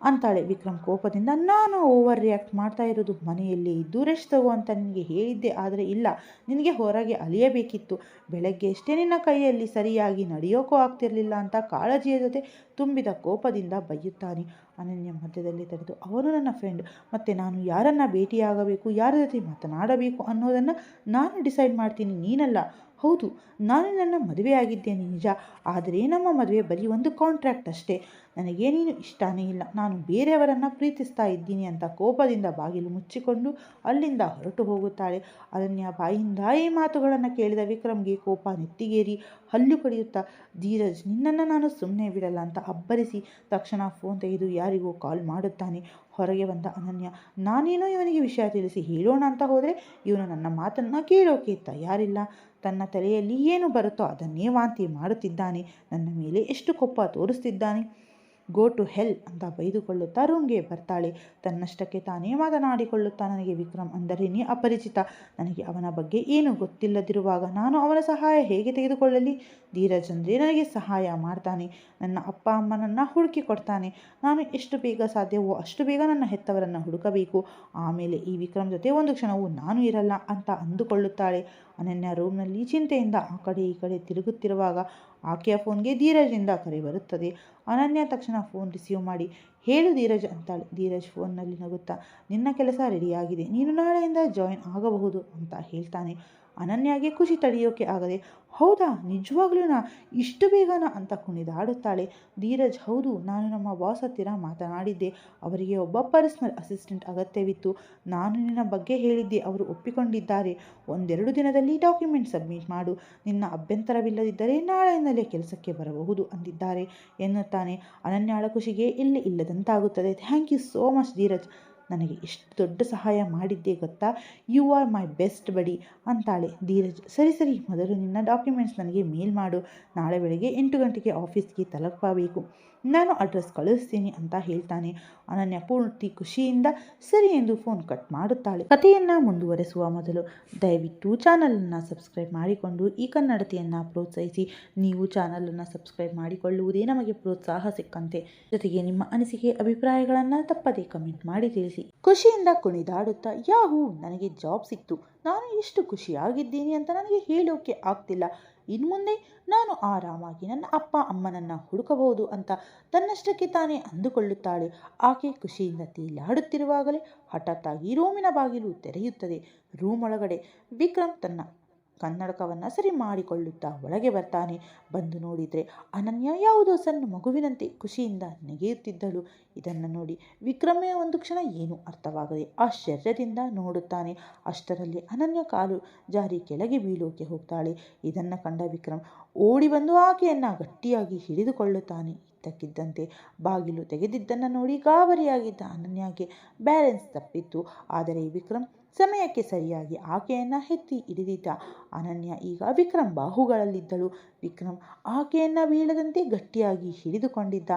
ಅಂತಾಳೆ. ವಿಕ್ರಮ್ ಕೋಪದಿಂದ ನಾನು ಓವರ್ ರಿಯಾಕ್ಟ್ ಮಾಡ್ತಾ ಇರೋದು, ಮನೆಯಲ್ಲೇ ಇದ್ದು ರೆಸ್ಟ್ ತಗೋ ಅಂತ ನಿನಗೆ ಹೇಳಿದ್ದೆ, ಆದರೆ ಇಲ್ಲ, ನಿನಗೆ ಹೊರಗೆ ಅಲಿಯಬೇಕಿತ್ತು, ಬೆಳಗ್ಗೆ ಅಷ್ಟೇ ನಿನ್ನ ಕೈಯಲ್ಲಿ ಸರಿಯಾಗಿ ನಡೆಯೋಕ್ಕೂ ಆಗ್ತಿರಲಿಲ್ಲ ಅಂತ ಕಾಳಜಿಯ ಜೊತೆ ತುಂಬಿದ ಕೋಪದಿಂದ ಬೈಯುತ್ತಾನೆ. ಅನನ್ಯ ಮಧ್ಯದಲ್ಲಿ ತಡೆದು ಅವನು ನನ್ನ ಫ್ರೆಂಡ್, ಮತ್ತು ನಾನು ಯಾರನ್ನು ಭೇಟಿಯಾಗಬೇಕು, ಯಾರ ಜೊತೆ ಮಾತನಾಡಬೇಕು ಅನ್ನೋದನ್ನು ನಾನು ಡಿಸೈಡ್ ಮಾಡ್ತೀನಿ, ನೀನಲ್ಲ. ಹೌದು, ನಾನು ನನ್ನ ಮದುವೆಯಾಗಿದ್ದೇನೆ ನಿಜ, ಆದರೆ ನಮ್ಮ ಮದುವೆ ಬರೀ ಒಂದು ಕಾಂಟ್ರಾಕ್ಟ್ ಅಷ್ಟೇ, ನನಗೇ ನೀನು ಇಷ್ಟನೇ ಇಲ್ಲ, ನಾನು ಬೇರೆಯವರನ್ನು ಪ್ರೀತಿಸ್ತಾ ಇದ್ದೀನಿ ಅಂತ ಕೋಪದಿಂದ ಬಾಗಿಲು ಮುಚ್ಚಿಕೊಂಡು ಅಲ್ಲಿಂದ ಹೊರಟು ಹೋಗುತ್ತಾಳೆ. ಅನನ್ಯ ಬಾಯಿಂದ ಈ ಮಾತುಗಳನ್ನು ಕೇಳಿದ ವಿಕ್ರಮ್ಗೆ ಕೋಪ ನೆತ್ತಿಗೇರಿ ಹಲ್ಲು ಕಡಿಯುತ್ತಾ ಧೀರಜ್ ನಿನ್ನನ್ನು ನಾನು ಸುಮ್ಮನೆ ಬಿಡಲ್ಲ ಅಂತ ಅಬ್ಬರಿಸಿ ತಕ್ಷಣ ಫೋನ್ ತೆಗೆದು ಯಾರಿಗೂ ಕಾಲ್ ಮಾಡುತ್ತಾನೆ. ಹೊರಗೆ ಬಂದ ಅನನ್ಯ, ನಾನೇನೋ ಇವನಿಗೆ ವಿಷಯ ತಿಳಿಸಿ ಹೇಳೋಣ ಅಂತ ಹೋದರೆ ಇವನು ನನ್ನ ಮಾತನ್ನು ಕೇಳೋಕೆ ತಯಾರಿಲ್ಲ. ತನ್ನ ತಲೆಯಲ್ಲಿ ಏನು ಬರುತ್ತೋ ಅದನ್ನೇ ವಾಂತಿ ಮಾಡುತ್ತಿದ್ದಾನೆ. ನನ್ನ ಮೇಲೆ ಎಷ್ಟು ಕೋಪ ತೋರಿಸ್ತಿದ್ದಾನೆ. ಗೋ ಟು ಹೆಲ್ ಅಂತ ಬೈದುಕೊಳ್ಳುತ್ತಾ ರೂಮ್ಗೆ ಬರ್ತಾಳೆ. ತನ್ನಷ್ಟಕ್ಕೆ ತಾನೇ ಮಾತನಾಡಿಕೊಳ್ಳುತ್ತಾ, ನನಗೆ ವಿಕ್ರಮ್ ಅಂದರೇನೇ ಅಪರಿಚಿತ. ನನಗೆ ಅವನ ಬಗ್ಗೆ ಏನು ಗೊತ್ತಿಲ್ಲದಿರುವಾಗ ನಾನು ಅವನ ಸಹಾಯ ಹೇಗೆ ತೆಗೆದುಕೊಳ್ಳಲಿ? ಧೀರಜ್ ಅಂದರೆ ನನಗೆ ಸಹಾಯ ಮಾಡ್ತಾನೆ. ನನ್ನ ಅಪ್ಪ ಅಮ್ಮನನ್ನು ಹುಡುಕಿ ಕೊಡ್ತಾನೆ. ನಾನು ಎಷ್ಟು ಬೇಗ ಸಾಧ್ಯವೋ ಅಷ್ಟು ಬೇಗ ನನ್ನ ಹೆತ್ತವರನ್ನು ಹುಡುಕಬೇಕು. ಆಮೇಲೆ ಈ ವಿಕ್ರಮ್ ಜೊತೆ ಒಂದು ಕ್ಷಣವೂ ನಾನು ಇರಲ್ಲ ಅಂತ ಅಂದುಕೊಳ್ಳುತ್ತಾಳೆ. ಅನನ್ಯ ರೂಮ್ನಲ್ಲಿ ಚಿಂತೆಯಿಂದ ಆ ಕಡೆ ಈ ಕಡೆ ತಿರುಗುತ್ತಿರುವಾಗ ಆಕೆಯ ಫೋನ್ಗೆ ಧೀರಜ್ನಿಂದ ಕರೆ ಬರುತ್ತದೆ. ಅನನ್ಯ ತಕ್ಷಣ ಫೋನ್ ರಿಸೀವ್ ಮಾಡಿ, ಹೇಳು ಧೀರಜ್ ಅಂತಾಳೆ. ಧೀರಜ್ ಫೋನ್ನಲ್ಲಿ ನಗುತ್ತಾ, ನಿನ್ನ ಕೆಲಸ ರೆಡಿಯಾಗಿದೆ, ನೀನು ನಾಳೆಯಿಂದ ಜಾಯಿನ್ ಆಗಬಹುದು ಅಂತ ಹೇಳ್ತಾನೆ. ಅನನ್ಯಾಗೆ ಖುಷಿ ತಡೆಯೋಕೆ ಆಗದೆ, ಹೌದಾ, ನಿಜವಾಗ್ಲೂನಾ, ಇಷ್ಟು ಬೇಗನಾ ಅಂತ ಕುಣಿದಾಡುತ್ತಾಳೆ. ಧೀರಜ್, ಹೌದು, ನಾನು ನಮ್ಮ ಬಾಸ್ ಹತ್ತಿರ ಮಾತನಾಡಿದ್ದೆ. ಅವರಿಗೆ ಒಬ್ಬ ಪರ್ಸನಲ್ ಅಸಿಸ್ಟೆಂಟ್ ಅಗತ್ಯವಿತ್ತು. ನಾನು ನಿನ್ನ ಬಗ್ಗೆ ಹೇಳಿದ್ದೆ, ಅವರು ಒಪ್ಪಿಕೊಂಡಿದ್ದಾರೆ. 1-2 ದಿನದಲ್ಲಿ ಡಾಕ್ಯುಮೆಂಟ್ ಸಬ್ಮಿಟ್ ಮಾಡು. ನಿನ್ನ ಅಭ್ಯಂತರವಿಲ್ಲದಿದ್ದರೆ ನಾಳೆಯಿಂದಲೇ ಕೆಲಸಕ್ಕೆ ಬರಬಹುದು ಅಂದಿದ್ದಾರೆ ಎನ್ನುತ್ತಾನೆ. ಅನನ್ಯಾಳ ಖುಷಿಗೆ ಎಲ್ಲಿ ಇಲ್ಲದಂತಾಗುತ್ತದೆ. Thank you so much Dheeraj, ನನಗೆ ಎಷ್ಟು ದೊಡ್ಡ ಸಹಾಯ ಮಾಡಿದ್ದೆ ಗೊತ್ತಾ. ಯು ಆರ್ ಮೈ ಬೆಸ್ಟ್ ಬಡಿ ಅಂತಾಳೆ. ಧೀರಜ್, ಸರಿ, ಮೊದಲು ನಿನ್ನ ಡಾಕ್ಯುಮೆಂಟ್ಸ್ ನನಗೆ ಮೇಲ್ ಮಾಡು. ನಾಳೆ ಬೆಳಗ್ಗೆ 8 ಗಂಟೆಗೆ ಆಫೀಸ್ಗೆ ತಲುಪಬೇಕು. ನಾನು ಅಡ್ರೆಸ್ ಕಳಿಸ್ತೀನಿ ಅಂತ ಹೇಳ್ತಾನೆ. ಅನನ್ಯ ಪೂರ್ತಿ ಖುಷಿಯಿಂದ ಸರಿ ಎಂದು ಫೋನ್ ಕಟ್ ಮಾಡುತ್ತಾಳೆ. ಕಥೆಯನ್ನು ಮುಂದುವರೆಸುವ ಮೊದಲು ದಯವಿಟ್ಟು ಚಾನಲನ್ನು ಸಬ್ಸ್ಕ್ರೈಬ್ ಮಾಡಿಕೊಂಡು ಈ ಕನ್ನಡತೆಯನ್ನು ಪ್ರೋತ್ಸಾಹಿಸಿ. ನೀವು ಚಾನಲನ್ನು ಸಬ್ಸ್ಕ್ರೈಬ್ ಮಾಡಿಕೊಳ್ಳುವುದೇ ನಮಗೆ ಪ್ರೋತ್ಸಾಹ ಸಿಕ್ಕಂತೆ. ಜೊತೆಗೆ ನಿಮ್ಮ ಅನಿಸಿಕೆ ಅಭಿಪ್ರಾಯಗಳನ್ನು ತಪ್ಪದೇ ಕಮೆಂಟ್ ಮಾಡಿ ತಿಳಿಸಿ. ಖುಷಿಯಿಂದ ಕುಣಿದಾಡುತ್ತಾ, ಯಾಹೂ, ನನಗೆ ಜಾಬ್ ಸಿಕ್ತು, ನಾನು ಎಷ್ಟು ಖುಷಿಯಾಗಿದ್ದೀನಿ ಅಂತ ನನಗೆ ಹೇಳೋಕೆ ಆಗ್ತಿಲ್ಲ. ಇನ್ನು ಮುಂದೆ ನಾನು ಆರಾಮಾಗಿ ನನ್ನ ಅಪ್ಪ ಅಮ್ಮನನ್ನು ಹುಡುಕಬಹುದು ಅಂತ ತನ್ನಷ್ಟಕ್ಕೆ ತಾನೇ ಅಂದುಕೊಳ್ಳುತ್ತಾಳೆ. ಆಕೆ ಖುಷಿಯಿಂದ ತೇಲಾಡುತ್ತಿರುವಾಗಲೇ ಹಠಾತ್ತಾಗಿ ರೂಮಿನ ಬಾಗಿಲು ತೆರೆಯುತ್ತದೆ. ರೂಮ್ ಒಳಗಡೆ ವಿಕ್ರಮ್ ತನ್ನ ಕನ್ನಡಕವನ್ನು ಸರಿ ಮಾಡಿಕೊಳ್ಳುತ್ತಾ ಒಳಗೆ ಬರ್ತಾನೆ. ಬಂದು ನೋಡಿದರೆ ಅನನ್ಯ ಯಾವುದೋ ಸಣ್ಣ ಮಗುವಿನಂತೆ ಖುಷಿಯಿಂದ ನೆಗೆಯುತ್ತಿದ್ದಳು. ಇದನ್ನು ನೋಡಿ ವಿಕ್ರಮೇ ಒಂದು ಕ್ಷಣ ಏನೂ ಅರ್ಥವಾಗದೆ ಆಶ್ಚರ್ಯದಿಂದ ನೋಡುತ್ತಾನೆ. ಅಷ್ಟರಲ್ಲಿ ಅನನ್ಯ ಕಾಲು ಜಾರಿ ಕೆಳಗೆ ಬೀಳೋಕೆ ಹೋಗ್ತಾಳೆ. ಇದನ್ನು ಕಂಡ ವಿಕ್ರಮ್ ಓಡಿ ಬಂದು ಆಕೆಯನ್ನು ಗಟ್ಟಿಯಾಗಿ ಹಿಡಿದುಕೊಳ್ಳುತ್ತಾನೆ. ಇದ್ದಕ್ಕಿದ್ದಂತೆ ಬಾಗಿಲು ತೆಗೆದಿದ್ದನ್ನು ನೋಡಿ ಗಾಬರಿಯಾಗಿದ್ದ ಅನನ್ಯಗೆ ಬ್ಯಾಲೆನ್ಸ್ ತಪ್ಪಿತ್ತು. ಆದರೆ ವಿಕ್ರಮ್ ಸಮಯಕ್ಕೆ ಸರಿಯಾಗಿ ಆಕೆಯನ್ನು ಎತ್ತಿ ಹಿಡಿದಿದ್ದ. ಅನನ್ಯ ಈಗ ವಿಕ್ರಮ್ ಬಾಹುಗಳಲ್ಲಿದ್ದಳು. ವಿಕ್ರಮ್ ಆಕೆಯನ್ನು ಬೀಳದಂತೆ ಗಟ್ಟಿಯಾಗಿ ಹಿಡಿದುಕೊಂಡಿದ್ದ.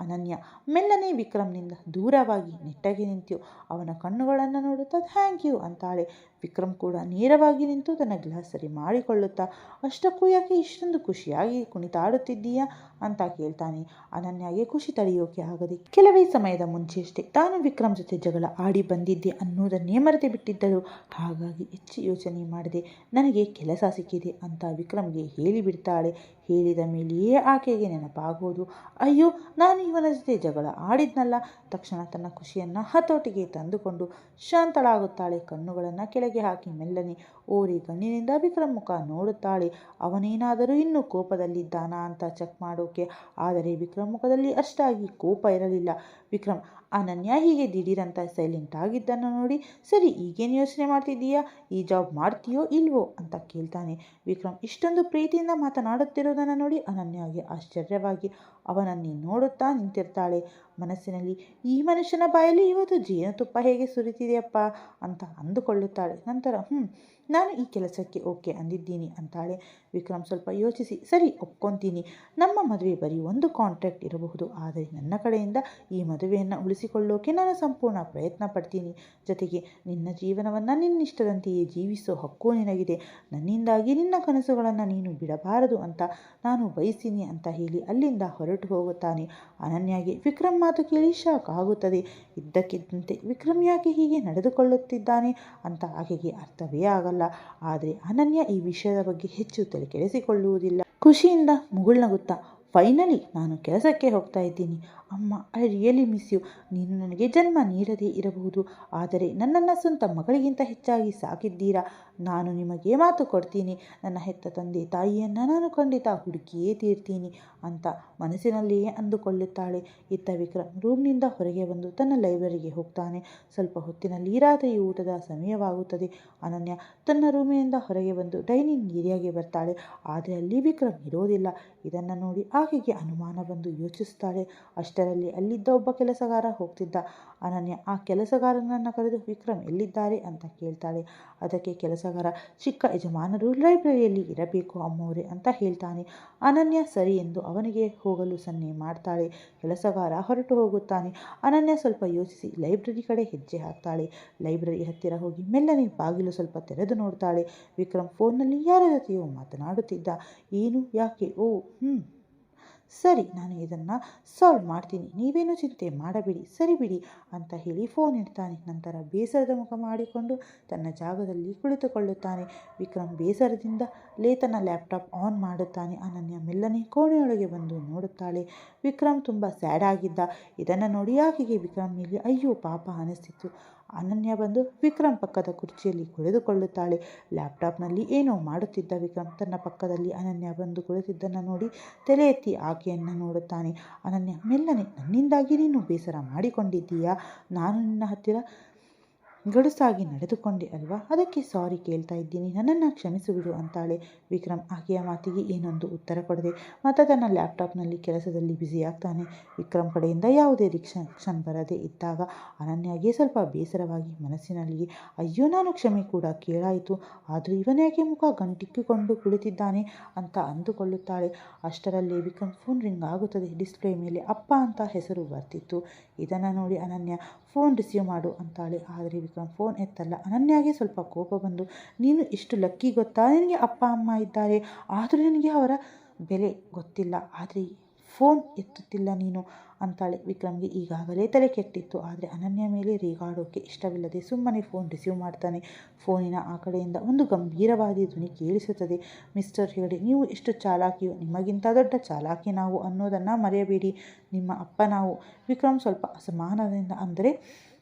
ಅನನ್ಯ ಮೆಲ್ಲನೆ ವಿಕ್ರಮ್ನಿಂದ ದೂರವಾಗಿ ನೆಟ್ಟಗೆ ನಿಂತು ಅವನ ಕಣ್ಣುಗಳನ್ನು ನೋಡುತ್ತಾ ಥ್ಯಾಂಕ್ ಯು ಅಂತಾಳೆ. ವಿಕ್ರಮ್ ಕೂಡ ನೇರವಾಗಿ ನಿಂತು ತನ್ನ ಗ್ಲಾಸ್ ಸರಿ ಮಾಡಿಕೊಳ್ಳುತ್ತಾ, ಅಷ್ಟಕ್ಕೂ ಯಾಕೆ ಇಷ್ಟೊಂದು ಖುಷಿಯಾಗಿ ಕುಣಿತಾಡುತ್ತಿದ್ದೀಯಾ ಅಂತ ಕೇಳ್ತಾನೆ. ಅನನ್ಯಾಗೆ ಖುಷಿ ತಡೆಯೋಕೆ ಆಗದೆ ಕೆಲವೇ ಸಮಯದ ಮುಂಚೆಯಷ್ಟೇ ತಾನು ವಿಕ್ರಮ್ ಜೊತೆ ಜಗಳ ಆಡಿ ಬಂದಿದ್ದೆ ಅನ್ನೋದನ್ನೇ ಮರೆತು ಬಿಟ್ಟಿದ್ದಳು. ಹಾಗಾಗಿ ಹೆಚ್ಚು ಯೋಚನೆ ಮಾಡದೆ ನನಗೆ ಕೆಲಸ ಸಿಕ್ಕಿದೆ ಅಂತ ವಿಕ್ರಮ್ಗೆ ಹೇಳಿಬಿಡ್ತಾಳೆ. ಹೇಳಿದ ಮೇಲೆಯೇ ಆಕೆಗೆ ನೆನಪಾಗೋದು, ಅಯ್ಯೋ, ನಾನು ಇವನ ಜೊತೆ ಜಗಳ ಆಡಿದ್ನಲ್ಲ. ತಕ್ಷಣ ತನ್ನ ಖುಷಿಯನ್ನು ಹತೋಟಿಗೆ ತಂದುಕೊಂಡು ಶಾಂತಳಾಗುತ್ತಾಳೆ. ಕಣ್ಣುಗಳನ್ನು ಕೆಳಗೆ ಹಾಕಿ ಮೆಲ್ಲನೆ ಓರಿ ಕಣ್ಣಿನಿಂದ ವಿಕ್ರಮ್ ಮುಖ ನೋಡುತ್ತಾಳೆ. ಅವನೇನಾದರೂ ಇನ್ನೂ ಕೋಪದಲ್ಲಿದ್ದಾನಾ ಅಂತ ಚೆಕ್ ಮಾಡೋಕೆ. ಆದರೆ ವಿಕ್ರಮ್ ಮುಖದಲ್ಲಿ ಅಷ್ಟಾಗಿ ಕೋಪ ಇರಲಿಲ್ಲ. ವಿಕ್ರಮ್ ಅನನ್ಯ ಹೀಗೆ ದಿಢೀರಂತ ಸೈಲೆಂಟ್ ಆಗಿದ್ದನ್ನು ನೋಡಿ, ಸರಿ, ಈಗೇನು ಯೋಚನೆ ಮಾಡ್ತಿದ್ದೀಯಾ, ಈ ಜಾಬ್ ಮಾಡ್ತೀಯೋ ಇಲ್ವೋ ಅಂತ ಕೇಳ್ತಾನೆ. ವಿಕ್ರಮ್ ಇಷ್ಟೊಂದು ಪ್ರೀತಿಯಿಂದ ಮಾತನಾಡುತ್ತಿರುವುದನ್ನು ನೋಡಿ ಅನನ್ಯಾಗೆ ಆಶ್ಚರ್ಯವಾಗಿ ಅವನನ್ನೇ ನೋಡುತ್ತಾ ನಿಂತಿರ್ತಾಳೆ. ಮನಸ್ಸಿನಲ್ಲಿ ಈ ಮನುಷ್ಯನ ಬಾಯಲ್ಲಿ ಇವತ್ತು ಜೇನುತುಪ್ಪ ಹೇಗೆ ಸುರಿತಿದೆಯಪ್ಪ ಅಂತ ಅಂದುಕೊಳ್ಳುತ್ತಾಳೆ. ನಂತರ ನಾನು ಈ ಕೆಲಸಕ್ಕೆ ಓಕೆ ಅಂದಿದ್ದೀನಿ ಅಂತಾಳೆ. ವಿಕ್ರಮ್ ಸ್ವಲ್ಪ ಯೋಚಿಸಿ, ಸರಿ, ಒಪ್ಕೊತೀನಿ. ನಮ್ಮ ಮದುವೆ ಬರೀ ಒಂದು ಕಾಂಟ್ರಾಕ್ಟ್ ಇರಬಹುದು, ಆದರೆ ನನ್ನ ಕಡೆಯಿಂದ ಈ ಮದುವೆಯನ್ನು ಉಳಿಸಿಕೊಳ್ಳೋಕೆ ನಾನು ಸಂಪೂರ್ಣ ಪ್ರಯತ್ನ ಪಡ್ತೀನಿ. ಜೊತೆಗೆ ನಿನ್ನ ಜೀವನವನ್ನು ನಿನ್ನಿಷ್ಟದಂತೆಯೇ ಜೀವಿಸೋ ಹಕ್ಕು ನಿನಗಿದೆ. ನನ್ನಿಂದಾಗಿ ನಿನ್ನ ಕನಸುಗಳನ್ನು ನೀನು ಬಿಡಬಾರದು ಅಂತ ನಾನು ಬಯಸ್ತೀನಿ ಅಂತ ಹೇಳಿ ಅಲ್ಲಿಂದ ಹೊರಟು ಹೋಗುತ್ತಾನೆ. ಅನನ್ಯಾಗೆ ವಿಕ್ರಮ್ ಮಾತು ಕೇಳಿ ಶಾಕ್ ಆಗುತ್ತದೆ. ಇದ್ದಕ್ಕಿದ್ದಂತೆ ವಿಕ್ರಮ್ ಯಾಕೆ ಹೀಗೆ ನಡೆದುಕೊಳ್ಳುತ್ತಿದ್ದಾನೆ ಅಂತ ಆಕೆಗೆ ಅರ್ಥವೇ ಆಗಲ್ಲ. ಆದರೆ ಅನನ್ಯ ಈ ವಿಷಯದ ಬಗ್ಗೆ ಹೆಚ್ಚು ತಲೆ ಕೆಡಿಸಿಕೊಳ್ಳುವುದಿಲ್ಲ. ಖುಷಿಯಿಂದ ಮುಗುಳ್ನಗುತ್ತಾ, ಫೈನಲಿ ನಾನು ಕೆಲಸಕ್ಕೆ ಹೋಗ್ತಾ ಇದ್ದೀನಿ. ಅಮ್ಮ, ಐ ರಿಯಲಿ ಮಿಸ್ ಯು. ನೀನು ನನಗೆ ಜನ್ಮ ನೀಡದೇ ಇರಬಹುದು, ಆದರೆ ನನ್ನನ್ನು ಸ್ವಂತ ಮಗಳಿಗಿಂತ ಹೆಚ್ಚಾಗಿ ಸಾಕಿದ್ದೀರಾ. ನಾನು ನಿಮಗೆ ಮಾತು ಕೊಡ್ತೀನಿ, ನನ್ನ ಹೆತ್ತ ತಂದೆ ತಾಯಿಯನ್ನು ನಾನು ಖಂಡಿತ ಹುಡುಕಿಯೇ ತೀರ್ತೀನಿ ಅಂತ ಮನಸ್ಸಿನಲ್ಲಿಯೇ ಅಂದುಕೊಳ್ಳುತ್ತಾಳೆ. ಇತ್ತ ವಿಕ್ರಮ್ ರೂಮ್ನಿಂದ ಹೊರಗೆ ಬಂದು ತನ್ನ ಲೈಬ್ರರಿಗೆ ಹೋಗ್ತಾನೆ. ಸ್ವಲ್ಪ ಹೊತ್ತಿನಲ್ಲಿ ರಾತ್ರಿ ಊಟದ ಸಮಯವಾಗುತ್ತದೆ. ಅನನ್ಯ ತನ್ನ ರೂಮಿನಿಂದ ಹೊರಗೆ ಬಂದು ಡೈನಿಂಗ್ ಏರಿಯಾಗೆ ಬರ್ತಾಳೆ. ಆದರೆ ಅಲ್ಲಿ ವಿಕ್ರಮ್ ಇರೋದಿಲ್ಲ. ಇದನ್ನು ನೋಡಿ ಆಕೆಗೆ ಅನುಮಾನ ಬಂದು ಯೋಚಿಸ್ತಾಳೆ. ಅಷ್ಟರಲ್ಲಿ ಅಲ್ಲಿದ್ದ ಒಬ್ಬ ಕೆಲಸಗಾರ ಹೋಗ್ತಿದ್ದ. ಅನನ್ಯ ಆ ಕೆಲಸಗಾರನನ್ನು ಕರೆದು ವಿಕ್ರಮ್ ಎಲ್ಲಿದ್ದಾರೆ ಅಂತ ಕೇಳ್ತಾಳೆ. ಅದಕ್ಕೆ ಕೆಲಸಗಾರ, ಚಿಕ್ಕ ಯಜಮಾನರು ಲೈಬ್ರರಿಯಲ್ಲಿ ಇರಬೇಕು ಅಮ್ಮೋರೆ ಅಂತ ಹೇಳ್ತಾನೆ. ಅನನ್ಯ ಸರಿ ಎಂದು ಅವನಿಗೆ ಹೋಗಲು ಸನ್ನೆ ಮಾಡ್ತಾಳೆ. ಕೆಲಸಗಾರ ಹೊರಟು ಹೋಗುತ್ತಾನೆ. ಅನನ್ಯ ಸ್ವಲ್ಪ ಯೋಚಿಸಿ ಲೈಬ್ರರಿ ಕಡೆ ಹೆಜ್ಜೆ ಹಾಕ್ತಾಳೆ. ಲೈಬ್ರರಿ ಹತ್ತಿರ ಹೋಗಿ ಮೆಲ್ಲನೆ ಬಾಗಿಲು ಸ್ವಲ್ಪ ತೆರೆದು ನೋಡ್ತಾಳೆ. ವಿಕ್ರಮ್ ಫೋನ್ನಲ್ಲಿ ಯಾರ ಜೊತೆಯೋ ಮಾತನಾಡುತ್ತಿದ್ದ. ಏನು, ಯಾಕೆ? ಓ ಸರಿ, ನಾನು ಇದನ್ನು ಸಾಲ್ವ್ ಮಾಡ್ತೀನಿ, ನೀವೇನು ಚಿಂತೆ ಮಾಡಬೇಡಿ, ಸರಿ ಬಿಡಿ ಅಂತ ಹೇಳಿ ಫೋನ್ ಇಡ್ತಾನೆ. ನಂತರ ಬೇಸರದ ಮುಖ ಮಾಡಿಕೊಂಡು ತನ್ನ ಜಾಗದಲ್ಲಿ ಕುಳಿತುಕೊಳ್ಳುತ್ತಾನೆ. ವಿಕ್ರಮ್ ಬೇಸರದಿಂದ ತನ್ನ ಲ್ಯಾಪ್ಟಾಪ್ ಆನ್ ಮಾಡುತ್ತಾನೆ. ಅನನ್ಯ ಮೆಲ್ಲನೆ ಕೋಣೆಯೊಳಗೆ ಬಂದು ನೋಡುತ್ತಾಳೆ. ವಿಕ್ರಮ್ ತುಂಬ ಸ್ಯಾಡ್ ಆಗಿದ್ದ. ಇದನ್ನು ನೋಡಿ ಆಕೆಗೆ ವಿಕ್ರಮ್ ಮೇಲೆ ಅಯ್ಯೋ ಪಾಪ ಅನಿಸ್ತಿತ್ತು. ಅನನ್ಯ ಬಂದು ವಿಕ್ರಮ್ ಪಕ್ಕದ ಕುರ್ಚಿಯಲ್ಲಿ ಕುಳಿತುಕೊಳ್ಳುತ್ತಾಳೆ. ಲ್ಯಾಪ್ಟಾಪ್ನಲ್ಲಿ ಏನೋ ಮಾಡುತ್ತಿದ್ದ ವಿಕ್ರಮ್ ತನ್ನ ಪಕ್ಕದಲ್ಲಿ ಅನನ್ಯ ಬಂದು ಕುಳಿತಿದ್ದನ್ನು ನೋಡಿ ತಲೆ ಎತ್ತಿ ಆಕೆಯನ್ನು ನೋಡುತ್ತಾನೆ. ಅನನ್ಯ ಮೆಲ್ಲನೆ, ನನ್ನಿಂದಾಗಿ ನೀನು ಬೇಸರ ಮಾಡಿಕೊಂಡಿದ್ದೀಯಾ? ನಾನು ನಿನ್ನ ಹತ್ತಿರ ಗಡುಸಾಗಿ ನಡೆದುಕೊಂಡೆ ಅಲ್ವಾ, ಅದಕ್ಕೆ ಸಾರಿ ಕೇಳ್ತಾ ಇದ್ದೀನಿ, ನನ್ನನ್ನು ಕ್ಷಮಿಸಿಬಿಡು ಅಂತಾಳೆ. ವಿಕ್ರಮ್ ಆಕೆಯ ಮಾತಿಗೆ ಏನೊಂದು ಉತ್ತರ ಕೊಡದೆ ಮತ್ತು ತನ್ನ ಲ್ಯಾಪ್ಟಾಪ್ನಲ್ಲಿ ಕೆಲಸದಲ್ಲಿ ಬ್ಯುಸಿಯಾಗ್ತಾನೆ. ವಿಕ್ರಮ್ ಕಡೆಯಿಂದ ಯಾವುದೇ ರಿಯಾಕ್ಷನ್ ಬರದೇ ಇದ್ದಾಗ ಅನನ್ಯಗೆ ಸ್ವಲ್ಪ ಬೇಸರವಾಗಿ ಮನಸ್ಸಿನಲ್ಲಿಯೇ ಅಯ್ಯೋ ನಾನು ಕ್ಷಮೆ ಕೂಡ ಕೇಳಾಯಿತು, ಆದರೂ ಇವನ್ಯಾಕೆ ಮುಖ ಗಂಟಿಕ್ಕಿಕೊಂಡು ಕುಳಿತಿದ್ದಾನೆ ಅಂತ ಅಂದುಕೊಳ್ಳುತ್ತಾಳೆ. ಅಷ್ಟರಲ್ಲೇ ವಿಕ್ರಮ್ ಫೋನ್ ರಿಂಗ್ ಆಗುತ್ತದೆ. ಡಿಸ್ಪ್ಲೇ ಮೇಲೆ ಅಪ್ಪ ಅಂತ ಹೆಸರು ಬರ್ತಿತ್ತು. ಇದನ್ನು ನೋಡಿ ಅನನ್ಯ ಫೋನ್ ರಿಸೀವ್ ಮಾಡು ಅಂತಾಳೆ. ಆದರೆ ವಿಕ್ರಮ್ ಫೋನ್ ಎತ್ತಲ್ಲ. ಅನನ್ಯಾಗೆ ಸ್ವಲ್ಪ ಕೋಪ ಬಂದು, ನೀನು ಎಷ್ಟು ಲಕ್ಕಿ ಗೊತ್ತಾ, ನಿನಗೆ ಅಪ್ಪ ಅಮ್ಮ ಇದ್ದಾರೆ, ಆದರೂ ನಿನಗೆ ಅವರ ಬೆಲೆ ಗೊತ್ತಿಲ್ಲ, ಆದರೆ ಫೋನ್ ಎತ್ತುತ್ತಿಲ್ಲ ನೀನು ಅಂತಾಳೆ. ವಿಕ್ರಮ್ಗೆ ಈಗಾಗಲೇ ತಲೆ ಕೆಟ್ಟಿತ್ತು. ಆದರೆ ಅನನ್ಯ ಮೇಲೆ ರೇಗಾಡೋಕೆ ಇಷ್ಟವಿಲ್ಲದೆ ಸುಮ್ಮನೆ ಫೋನ್ ರಿಸೀವ್ ಮಾಡ್ತಾನೆ. ಫೋನಿನ ಆ ಕಡೆಯಿಂದ ಒಂದು ಗಂಭೀರವಾದ ಧ್ವನಿ ಕೇಳಿಸುತ್ತದೆ. ಮಿಸ್ಟರ್ ಹೆಗಡೆ, ನೀವು ಎಷ್ಟು ಚಾಲಾಕಿಯೋ, ನಿಮಗಿಂತ ದೊಡ್ಡ ಚಾಲಾಕಿ ನಾವು ಅನ್ನೋದನ್ನು ಮರೆಯಬೇಡಿ, ನಿಮ್ಮ ಅಪ್ಪ ನಾವು. ವಿಕ್ರಮ್ ಸ್ವಲ್ಪ ಅಸಮಾಧಾನದಿಂದ, ಅಂದರೆ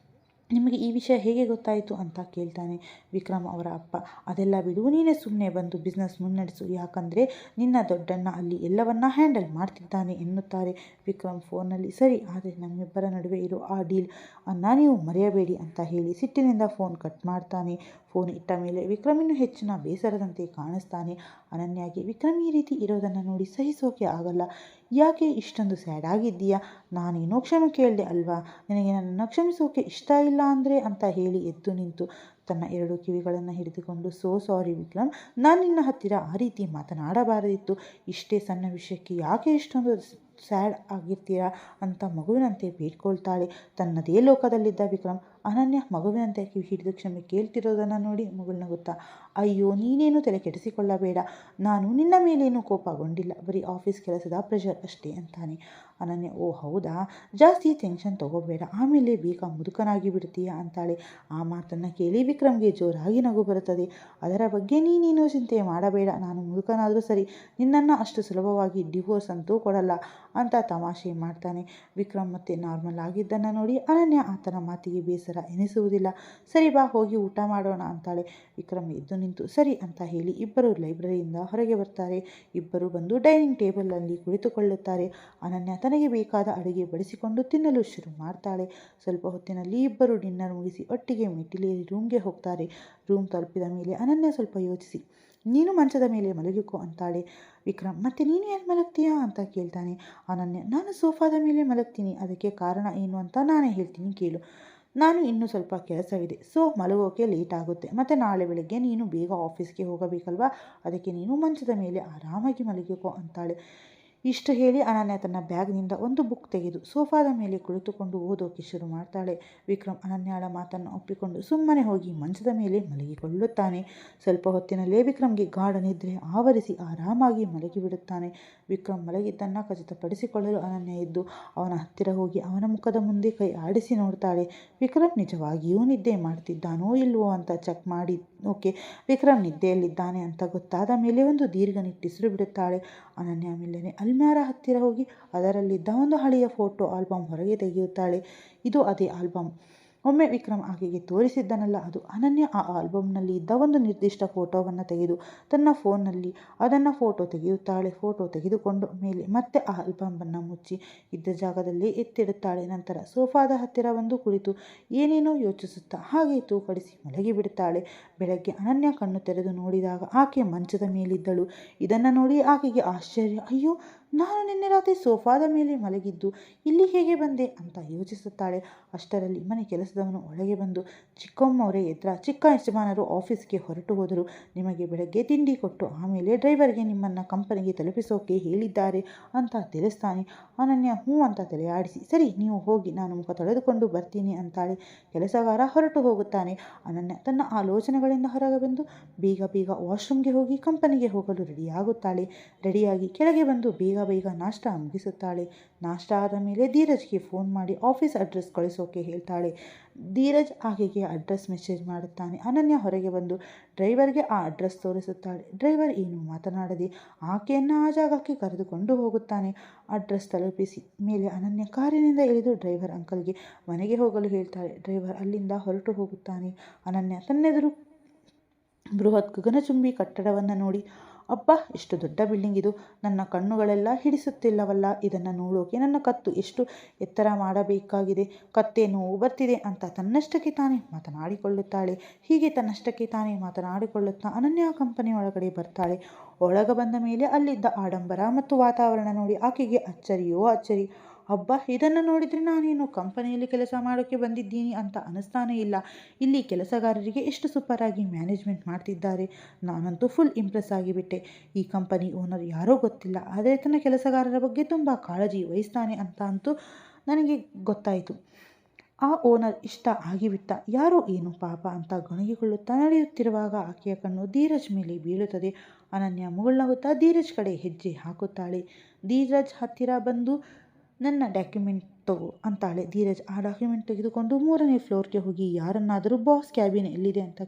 ನಿಮಗೆ ಈ ವಿಷಯ ಹೇಗೆ ಗೊತ್ತಾಯಿತು ಅಂತ ಕೇಳ್ತಾನೆ. ವಿಕ್ರಮ್ ಅವರ ಅಪ್ಪ, ಅದೆಲ್ಲ ಬಿಡು, ನೀನೇ ಸುಮ್ಮನೆ ಬಂದು ಬಿಸ್ನೆಸ್ ಮುನ್ನಡೆಸು, ಯಾಕಂದರೆ ನಿನ್ನ ದೊಡ್ಡಣ್ಣ ಅಲ್ಲಿ ಎಲ್ಲವನ್ನ ಹ್ಯಾಂಡಲ್ ಮಾಡ್ತಿದ್ದಾನೆ ಎನ್ನುತ್ತಾರೆ. ವಿಕ್ರಮ್ ಫೋನಲ್ಲಿ, ಸರಿ, ಆದರೆ ನಮ್ಮಿಬ್ಬರ ನಡುವೆ ಇರೋ ಆ ಡೀಲ್ ಅನ್ನು ನೀವು ಮರೆಯಬೇಡಿ ಅಂತ ಹೇಳಿ ಸಿಟ್ಟಿನಿಂದ ಫೋನ್ ಕಟ್ ಮಾಡ್ತಾನೆ. ಫೋನ್ ಇಟ್ಟ ಮೇಲೆ ವಿಕ್ರಮ್ ಇನ್ನೂ ಹೆಚ್ಚಿನ ಬೇಸರದಂತೆ ಕಾಣಿಸ್ತಾನೆ. ಅನನ್ಯಾಗೆ ವಿಕ್ರಮ್ ಈ ರೀತಿ ಇರೋದನ್ನು ನೋಡಿ ಸಹಿಸೋಕೆ ಆಗಲ್ಲ. ಯಾಕೆ ಇಷ್ಟೊಂದು ಸ್ಯಾಡ್ ಆಗಿದ್ದೀಯಾ? ನಾನೇನೋ ಕ್ಷಮೆ ಕೇಳಿದೆ ಅಲ್ವಾ, ನಿನಗೆ ನನ್ನನ್ನು ಕ್ಷಮಿಸೋಕೆ ಇಷ್ಟ ಇಲ್ಲ ಅಂದರೆ ಅಂತ ಹೇಳಿ ಎದ್ದು ನಿಂತು ತನ್ನ 2 ಕಿವಿಗಳನ್ನು ಹಿಡಿದುಕೊಂಡು, ಸೋ ಸಾರಿ ವಿಕ್ರಮ್, ನಾನು ನಿನ್ನ ಹತ್ತಿರ ಆ ರೀತಿ ಮಾತನಾಡಬಾರದಿತ್ತು, ಇಷ್ಟೇ ಸಣ್ಣ ವಿಷಯಕ್ಕೆ ಯಾಕೆ ಇಷ್ಟೊಂದು ಸ್ಯಾಡ್ ಆಗಿರ್ತೀರಾ ಅಂತ ಮಗುವಿನಂತೆ ಬೇಡ್ಕೊಳ್ತಾಳೆ. ತನ್ನದೇ ಲೋಕದಲ್ಲಿದ್ದ ವಿಕ್ರಮ್ ಅನನ್ಯ ಮಗುವಿನಂತೆ ಕಿವಿ ಹಿಡಿದು ಕ್ಷಮೆ ಕೇಳ್ತಿರೋದನ್ನು ನೋಡಿ ಮುಗುಳ್ನಗುತ್ತಾ, ಅಯ್ಯೋ ನೀನೇನು ತಲೆ ಕೆಡಿಸಿಕೊಳ್ಳಬೇಡ, ನಾನು ನಿನ್ನ ಮೇಲೇನೂ ಕೋಪಗೊಂಡಿಲ್ಲ, ಬರೀ ಆಫೀಸ್ ಕೆಲಸದ ಪ್ರೆಷರ್ ಅಷ್ಟೇ ಅಂತಾನೆ. ಅನನ್ಯ, ಓ ಹೌದಾ, ಜಾಸ್ತಿ ಟೆನ್ಷನ್ ತಗೋಬೇಡ, ಆಮೇಲೆ ಬೇಗ ಮುದುಕನಾಗಿ ಬಿಡ್ತೀಯಾ ಅಂತಾಳೆ. ಆ ಮಾತನ್ನು ಕೇಳಿ ವಿಕ್ರಮ್ಗೆ ಜೋರಾಗಿ ನಗು ಬರುತ್ತದೆ. ಅದರ ಬಗ್ಗೆ ನೀನೇನು ಚಿಂತೆ ಮಾಡಬೇಡ, ನಾನು ಮುದುಕನಾದರೂ ಸರಿ, ನಿನ್ನನ್ನು ಅಷ್ಟು ಸುಲಭವಾಗಿ ಡಿವೋರ್ಸ್ ಅಂತೂ ಕೊಡಲ್ಲ ಅಂತ ತಮಾಷೆ ಮಾಡ್ತಾನೆ. ವಿಕ್ರಮ್ ಮತ್ತೆ ನಾರ್ಮಲ್ ಆಗಿದ್ದನ್ನು ನೋಡಿ ಅನನ್ಯ ಆತನ ಮಾತಿಗೆ ಬೇಸರ ಎನಿಸುವುದಿಲ್ಲ. ಸರಿ ಬಾ, ಹೋಗಿ ಊಟ ಮಾಡೋಣ ಅಂತಾಳೆ. ವಿಕ್ರಮ್ ಎದ್ದು ನಿಂತು ಸರಿ ಅಂತ ಹೇಳಿ ಇಬ್ಬರು ಲೈಬ್ರರಿಯಿಂದ ಹೊರಗೆ ಬರ್ತಾರೆ. ಇಬ್ಬರು ಬಂದು ಡೈನಿಂಗ್ ಟೇಬಲ್ನಲ್ಲಿ ಕುಳಿತುಕೊಳ್ಳುತ್ತಾರೆ. ಅನನ್ಯ ತನಗೆ ಬೇಕಾದ ಅಡುಗೆ ಬಡಿಸಿಕೊಂಡು ತಿನ್ನಲು ಶುರು ಮಾಡ್ತಾಳೆ. ಸ್ವಲ್ಪ ಹೊತ್ತಿನಲ್ಲಿ ಇಬ್ಬರು ಡಿನ್ನರ್ ಮುಗಿಸಿ ಒಟ್ಟಿಗೆ ಮೆಟ್ಟಿಲೇರಿ ರೂಮ್ಗೆ ಹೋಗ್ತಾರೆ. ರೂಮ್ ತಲುಪಿದ ಮೇಲೆ ಅನನ್ಯ ಸ್ವಲ್ಪ ಯೋಚಿಸಿ, ನೀನು ಮಂಚದ ಮೇಲೆ ಮಲಗಿಕೋ ಅಂತಾಳೆ. ವಿಕ್ರಮ್, ಮತ್ತೆ ನೀನು ಎಲ್ಲಿ ಮಲಗ್ತೀಯಾ ಅಂತ ಕೇಳ್ತಾನೆ. ಅನನ್ಯ, ನಾನು ಸೋಫಾದ ಮೇಲೆ ಮಲಗ್ತೀನಿ, ಅದಕ್ಕೆ ಕಾರಣ ಏನು ಅಂತ ನಾನೇ ಹೇಳ್ತೀನಿ ಕೇಳು. ನಾನು ಇನ್ನೂ ಸ್ವಲ್ಪ ಕೆಲಸವಿದೆ, ಸೊ ಮಲಗೋಕೆ ಲೇಟ್ ಆಗುತ್ತೆ, ಮತ್ತು ನಾಳೆ ಬೆಳಗ್ಗೆ ನೀನು ಬೇಗ ಆಫೀಸ್ಗೆ ಹೋಗಬೇಕಲ್ವಾ, ಅದಕ್ಕೆ ನೀನು ಮಂಚದ ಮೇಲೆ ಆರಾಮಾಗಿ ಮಲಗಿಕೋ ಅಂತಾಳೆ. ಇಷ್ಟು ಹೇಳಿ ಅನನ್ಯ ತನ್ನ ಬ್ಯಾಗ್ನಿಂದ ಒಂದು ಬುಕ್ ತೆಗೆದು ಸೋಫಾದ ಮೇಲೆ ಕುಳಿತುಕೊಂಡು ಓದೋಕೆ ಶುರು ಮಾಡ್ತಾಳೆ. ವಿಕ್ರಮ್ ಅನನ್ಯಳ ಮಾತನ್ನು ಒಪ್ಪಿಕೊಂಡು ಸುಮ್ಮನೆ ಹೋಗಿ ಮಂಚದ ಮೇಲೆ ಮಲಗಿಕೊಳ್ಳುತ್ತಾನೆ. ಸ್ವಲ್ಪ ಹೊತ್ತಿನಲ್ಲೇ ವಿಕ್ರಮ್ಗೆ ಗಾಢ ನಿದ್ರೆ ಆವರಿಸಿ ಆರಾಮಾಗಿ ಮಲಗಿಬಿಡುತ್ತಾನೆ. ವಿಕ್ರಮ್ ಮಲಗಿದ್ದನ್ನು ಖಚಿತಪಡಿಸಿಕೊಳ್ಳಲು ಅನನ್ಯ ಎದ್ದು ಅವನ ಹತ್ತಿರ ಹೋಗಿ ಅವನ ಮುಖದ ಮುಂದೆ ಕೈ ಆಡಿಸಿ ನೋಡ್ತಾಳೆ. ವಿಕ್ರಮ್ ನಿಜವಾಗಿಯೂ ನಿದ್ದೆ ಮಾಡ್ತಿದ್ದಾನೋ ಇಲ್ವೋ ಅಂತ ಚೆಕ್ ಮಾಡಿ ಓಕೆ, ವಿಕ್ರಮ್ ನಿದ್ದೆಯಲ್ಲಿದ್ದಾನೆ ಅಂತ ಗೊತ್ತಾದ ಮೇಲೆ ಒಂದು ದೀರ್ಘ ನಿಟ್ಟುಸಿರು ಬಿಡುತ್ತಾಳೆ. ಅನನ್ಯ ಮೆಲ್ಲನೆ ಅಲ್ಮ್ಯಾರ ಹತ್ತಿರ ಹೋಗಿ ಅದರಲ್ಲಿದ್ದ ಒಂದು ಹಳೆಯ ಫೋಟೋ ಆಲ್ಬಮ್ ಹೊರಗೆ ತೆಗೆಯುತ್ತಾಳೆ. ಇದು ಅದೇ ಆಲ್ಬಮ್. ಒಮ್ಮೆ ವಿಕ್ರಮ್ ಆಕೆಗೆ ತೋರಿಸಿದ್ದನಲ್ಲ ಅದು. ಅನನ್ಯ ಆ ಆಲ್ಬಮ್ನಲ್ಲಿ ಇದ್ದ ಒಂದು ನಿರ್ದಿಷ್ಟ ಫೋಟೋವನ್ನು ತೆಗೆದು ತನ್ನ ಫೋನ್ನಲ್ಲಿ ಅದನ್ನು ಫೋಟೋ ತೆಗೆಯುತ್ತಾಳೆ. ಫೋಟೋ ತೆಗೆದುಕೊಂಡು ಮೇಲೆ ಮತ್ತೆ ಆ ಆಲ್ಬಮನ್ನು ಮುಚ್ಚಿ ಇದ್ದ ಜಾಗದಲ್ಲೇ ಎತ್ತಿಡುತ್ತಾಳೆ. ನಂತರ ಸೋಫಾದ ಹತ್ತಿರ ಬಂದು ಕುಳಿತು ಏನೇನೋ ಯೋಚಿಸುತ್ತಾ ಹಾಗೆ ತೂಕಡಿಸಿ ಮಲಗಿಬಿಡುತ್ತಾಳೆ. ಬೆಳಗ್ಗೆ ಅನನ್ಯ ಕಣ್ಣು ತೆರೆದು ನೋಡಿದಾಗ ಆಕೆ ಮಂಚದ ಮೇಲಿದ್ದಳು. ಇದನ್ನು ನೋಡಿ ಆಕೆಗೆ ಆಶ್ಚರ್ಯ, ಅಯ್ಯೋ ನಾನು ನಿನ್ನೆ ರಾತ್ರಿ ಸೋಫಾದ ಮೇಲೆ ಮಲಗಿದ್ದು ಇಲ್ಲಿ ಹೇಗೆ ಬಂದೆ ಅಂತ ಯೋಚಿಸುತ್ತಾಳೆ. ಅಷ್ಟರಲ್ಲಿ ಮನೆ ಕೆಲಸದವನು ಒಳಗೆ ಬಂದು, ಚಿಕ್ಕಮ್ಮವರೇ ಎದ್ರ, ಚಿಕ್ಕ ಯಜಮಾನರು ಆಫೀಸ್ಗೆ ಹೊರಟು ಹೋದರು. ನಿಮಗೆ ಬೆಳಗ್ಗೆ ತಿಂಡಿ ಕೊಟ್ಟು ಆಮೇಲೆ ಡ್ರೈವರ್ಗೆ ನಿಮ್ಮನ್ನು ಕಂಪನಿಗೆ ತಲುಪಿಸೋಕೆ ಹೇಳಿದ್ದಾರೆ ಅಂತ ತಿಳಿಸ್ತಾನೆ. ಅನನ್ಯ ಹ್ಞೂ ಅಂತ ತಲೆಯಾಡಿಸಿ, ಸರಿ ನೀವು ಹೋಗಿ, ನಾನು ಮುಖ ತೊಳೆದುಕೊಂಡು ಬರ್ತೀನಿ ಅಂತಾಳೆ. ಕೆಲಸಗಾರ ಹೊರಟು ಹೋಗುತ್ತಾನೆ. ಅನನ್ಯ ತನ್ನ ಆಲೋಚನೆಗಳಿಂದ ಹೊರಗೆ ಬಂದು ಬೇಗ ಬೇಗ ವಾಶ್ರೂಮ್ಗೆ ಹೋಗಿ ಕಂಪನಿಗೆ ಹೋಗಲು ರೆಡಿಯಾಗುತ್ತಾಳೆ. ರೆಡಿಯಾಗಿ ಕೆಳಗೆ ಬಂದು ಬೇಗ ಬೇಗ ನಾಷ್ಟ ಮುಗಿಸುತ್ತಾಳೆ. ನಾಷ್ಟ ಆದ ಮೇಲೆ ಧೀರಜ್ಗೆ ಫೋನ್ ಮಾಡಿ ಆಫೀಸ್ ಅಡ್ರೆಸ್ ಕಳಿಸೋಕೆ ಹೇಳ್ತಾಳೆ. ಧೀರಜ್ ಆಕೆಗೆ ಅಡ್ರೆಸ್ ಮೆಸೇಜ್ ಮಾಡುತ್ತಾನೆ. ಅನನ್ಯ ಹೊರಗೆ ಬಂದು ಡ್ರೈವರ್ಗೆ ಆ ಅಡ್ರೆಸ್ ತೋರಿಸುತ್ತಾಳೆ. ಡ್ರೈವರ್ ಏನು ಮಾತನಾಡದೆ ಆಕೆಯನ್ನು ಆ ಜಾಗಕ್ಕೆ ಕರೆದುಕೊಂಡು ಹೋಗುತ್ತಾನೆ. ಅಡ್ರೆಸ್ ತಲುಪಿಸಿ ಮೇಲೆ ಅನನ್ಯ ಕಾರಿನಿಂದ ಇಳಿದು ಡ್ರೈವರ್ ಅಂಕಲ್ಗೆ ಮನೆಗೆ ಹೋಗಲು ಹೇಳ್ತಾಳೆ. ಡ್ರೈವರ್ ಅಲ್ಲಿಂದ ಹೊರಟು ಹೋಗುತ್ತಾನೆ. ಅನನ್ಯ ತನ್ನೆದುರು ಬೃಹತ್ ಗಗನಚುಂಬಿ ಕಟ್ಟಡವನ್ನು ನೋಡಿ, ಅಬ್ಬಾ ಎಷ್ಟು ದೊಡ್ಡ ಬಿಲ್ಡಿಂಗ್ ಇದು, ನನ್ನ ಕಣ್ಣುಗಳೆಲ್ಲ ಹಿಡಿಸುತ್ತಿಲ್ಲವಲ್ಲ, ಇದನ್ನು ನೋಡೋಕೆ ನನ್ನ ಕತ್ತು ಎಷ್ಟು ಎತ್ತರ ಮಾಡಬೇಕಾಗಿದೆ, ಕತ್ತೆ ನೋವು ಬರ್ತಿದೆ ಅಂತ ತನ್ನಷ್ಟಕ್ಕೆ ತಾನೇ ಮಾತನಾಡಿಕೊಳ್ಳುತ್ತಾಳೆ. ಹೀಗೆ ತನ್ನಷ್ಟಕ್ಕೆ ತಾನೇ ಮಾತನಾಡಿಕೊಳ್ಳುತ್ತಾ ಅನನ್ಯ ಕಂಪನಿ ಒಳಗಡೆ ಬರ್ತಾಳೆ. ಒಳಗ ಬಂದ ಮೇಲೆ ಅಲ್ಲಿದ್ದ ಆಡಂಬರ ಮತ್ತು ವಾತಾವರಣ ನೋಡಿ ಆಕೆಗೆ ಅಚ್ಚರಿಯೋ ಅಚ್ಚರಿ. ಅಬ್ಬಾ, ಇದನ್ನು ನೋಡಿದರೆ ನಾನೇನು ಕಂಪನಿಯಲ್ಲಿ ಕೆಲಸ ಮಾಡೋಕ್ಕೆ ಬಂದಿದ್ದೀನಿ ಅಂತ ಅನ್ನಿಸ್ತಾನೇ ಇಲ್ಲ. ಇಲ್ಲಿ ಕೆಲಸಗಾರರಿಗೆ ಎಷ್ಟು ಸೂಪರಾಗಿ ಮ್ಯಾನೇಜ್ಮೆಂಟ್ ಮಾಡ್ತಿದ್ದಾರೆ. ನಾನಂತೂ ಫುಲ್ ಇಂಪ್ರೆಸ್ ಆಗಿಬಿಟ್ಟೆ. ಈ ಕಂಪನಿ ಓನರ್ ಯಾರೋ ಗೊತ್ತಿಲ್ಲ, ಆದರೆ ತನ್ನ ಕೆಲಸಗಾರರ ಬಗ್ಗೆ ತುಂಬ ಕಾಳಜಿ ವಹಿಸ್ತಾನೆ ಅಂತ ಅಂತೂ ನನಗೆ ಗೊತ್ತಾಯಿತು. ಆ ಓನರ್ ಇಷ್ಟ ಆಗಿಬಿಟ್ಟ, ಯಾರೋ ಏನು ಪಾಪ ಅಂತ ಗೊಣಗಿಕೊಳ್ಳುತ್ತಾ ನಡೆಯುತ್ತಿರುವಾಗ ಆಕೆಯ ಕಣ್ಣು ಧೀರಜ್ ಮೇಲೆ ಬೀಳುತ್ತದೆ. ಅನನ್ಯ ಮುಗುಳ್ನಗುತ್ತಾ ಧೀರಜ್ ಕಡೆ ಹೆಜ್ಜೆ ಹಾಕುತ್ತಾಳೆ. ಧೀರಜ್ ಹತ್ತಿರ ಬಂದು, ನನ್ನ ಡಾಕ್ಯುಮೆಂಟ್ ತಗೋ ಅಂತಾಳೆ. ಧೀರಜ್ ಆ ಡಾಕ್ಯುಮೆಂಟ್ ತೆಗೆದುಕೊಂಡು 3ನೇ ಫ್ಲೋರ್ಗೆ ಹೋಗಿ ಯಾರನ್ನಾದರೂ ಬಾಸ್ ಕ್ಯಾಬಿನ್ ಎಲ್ಲಿದೆ ಅಂತ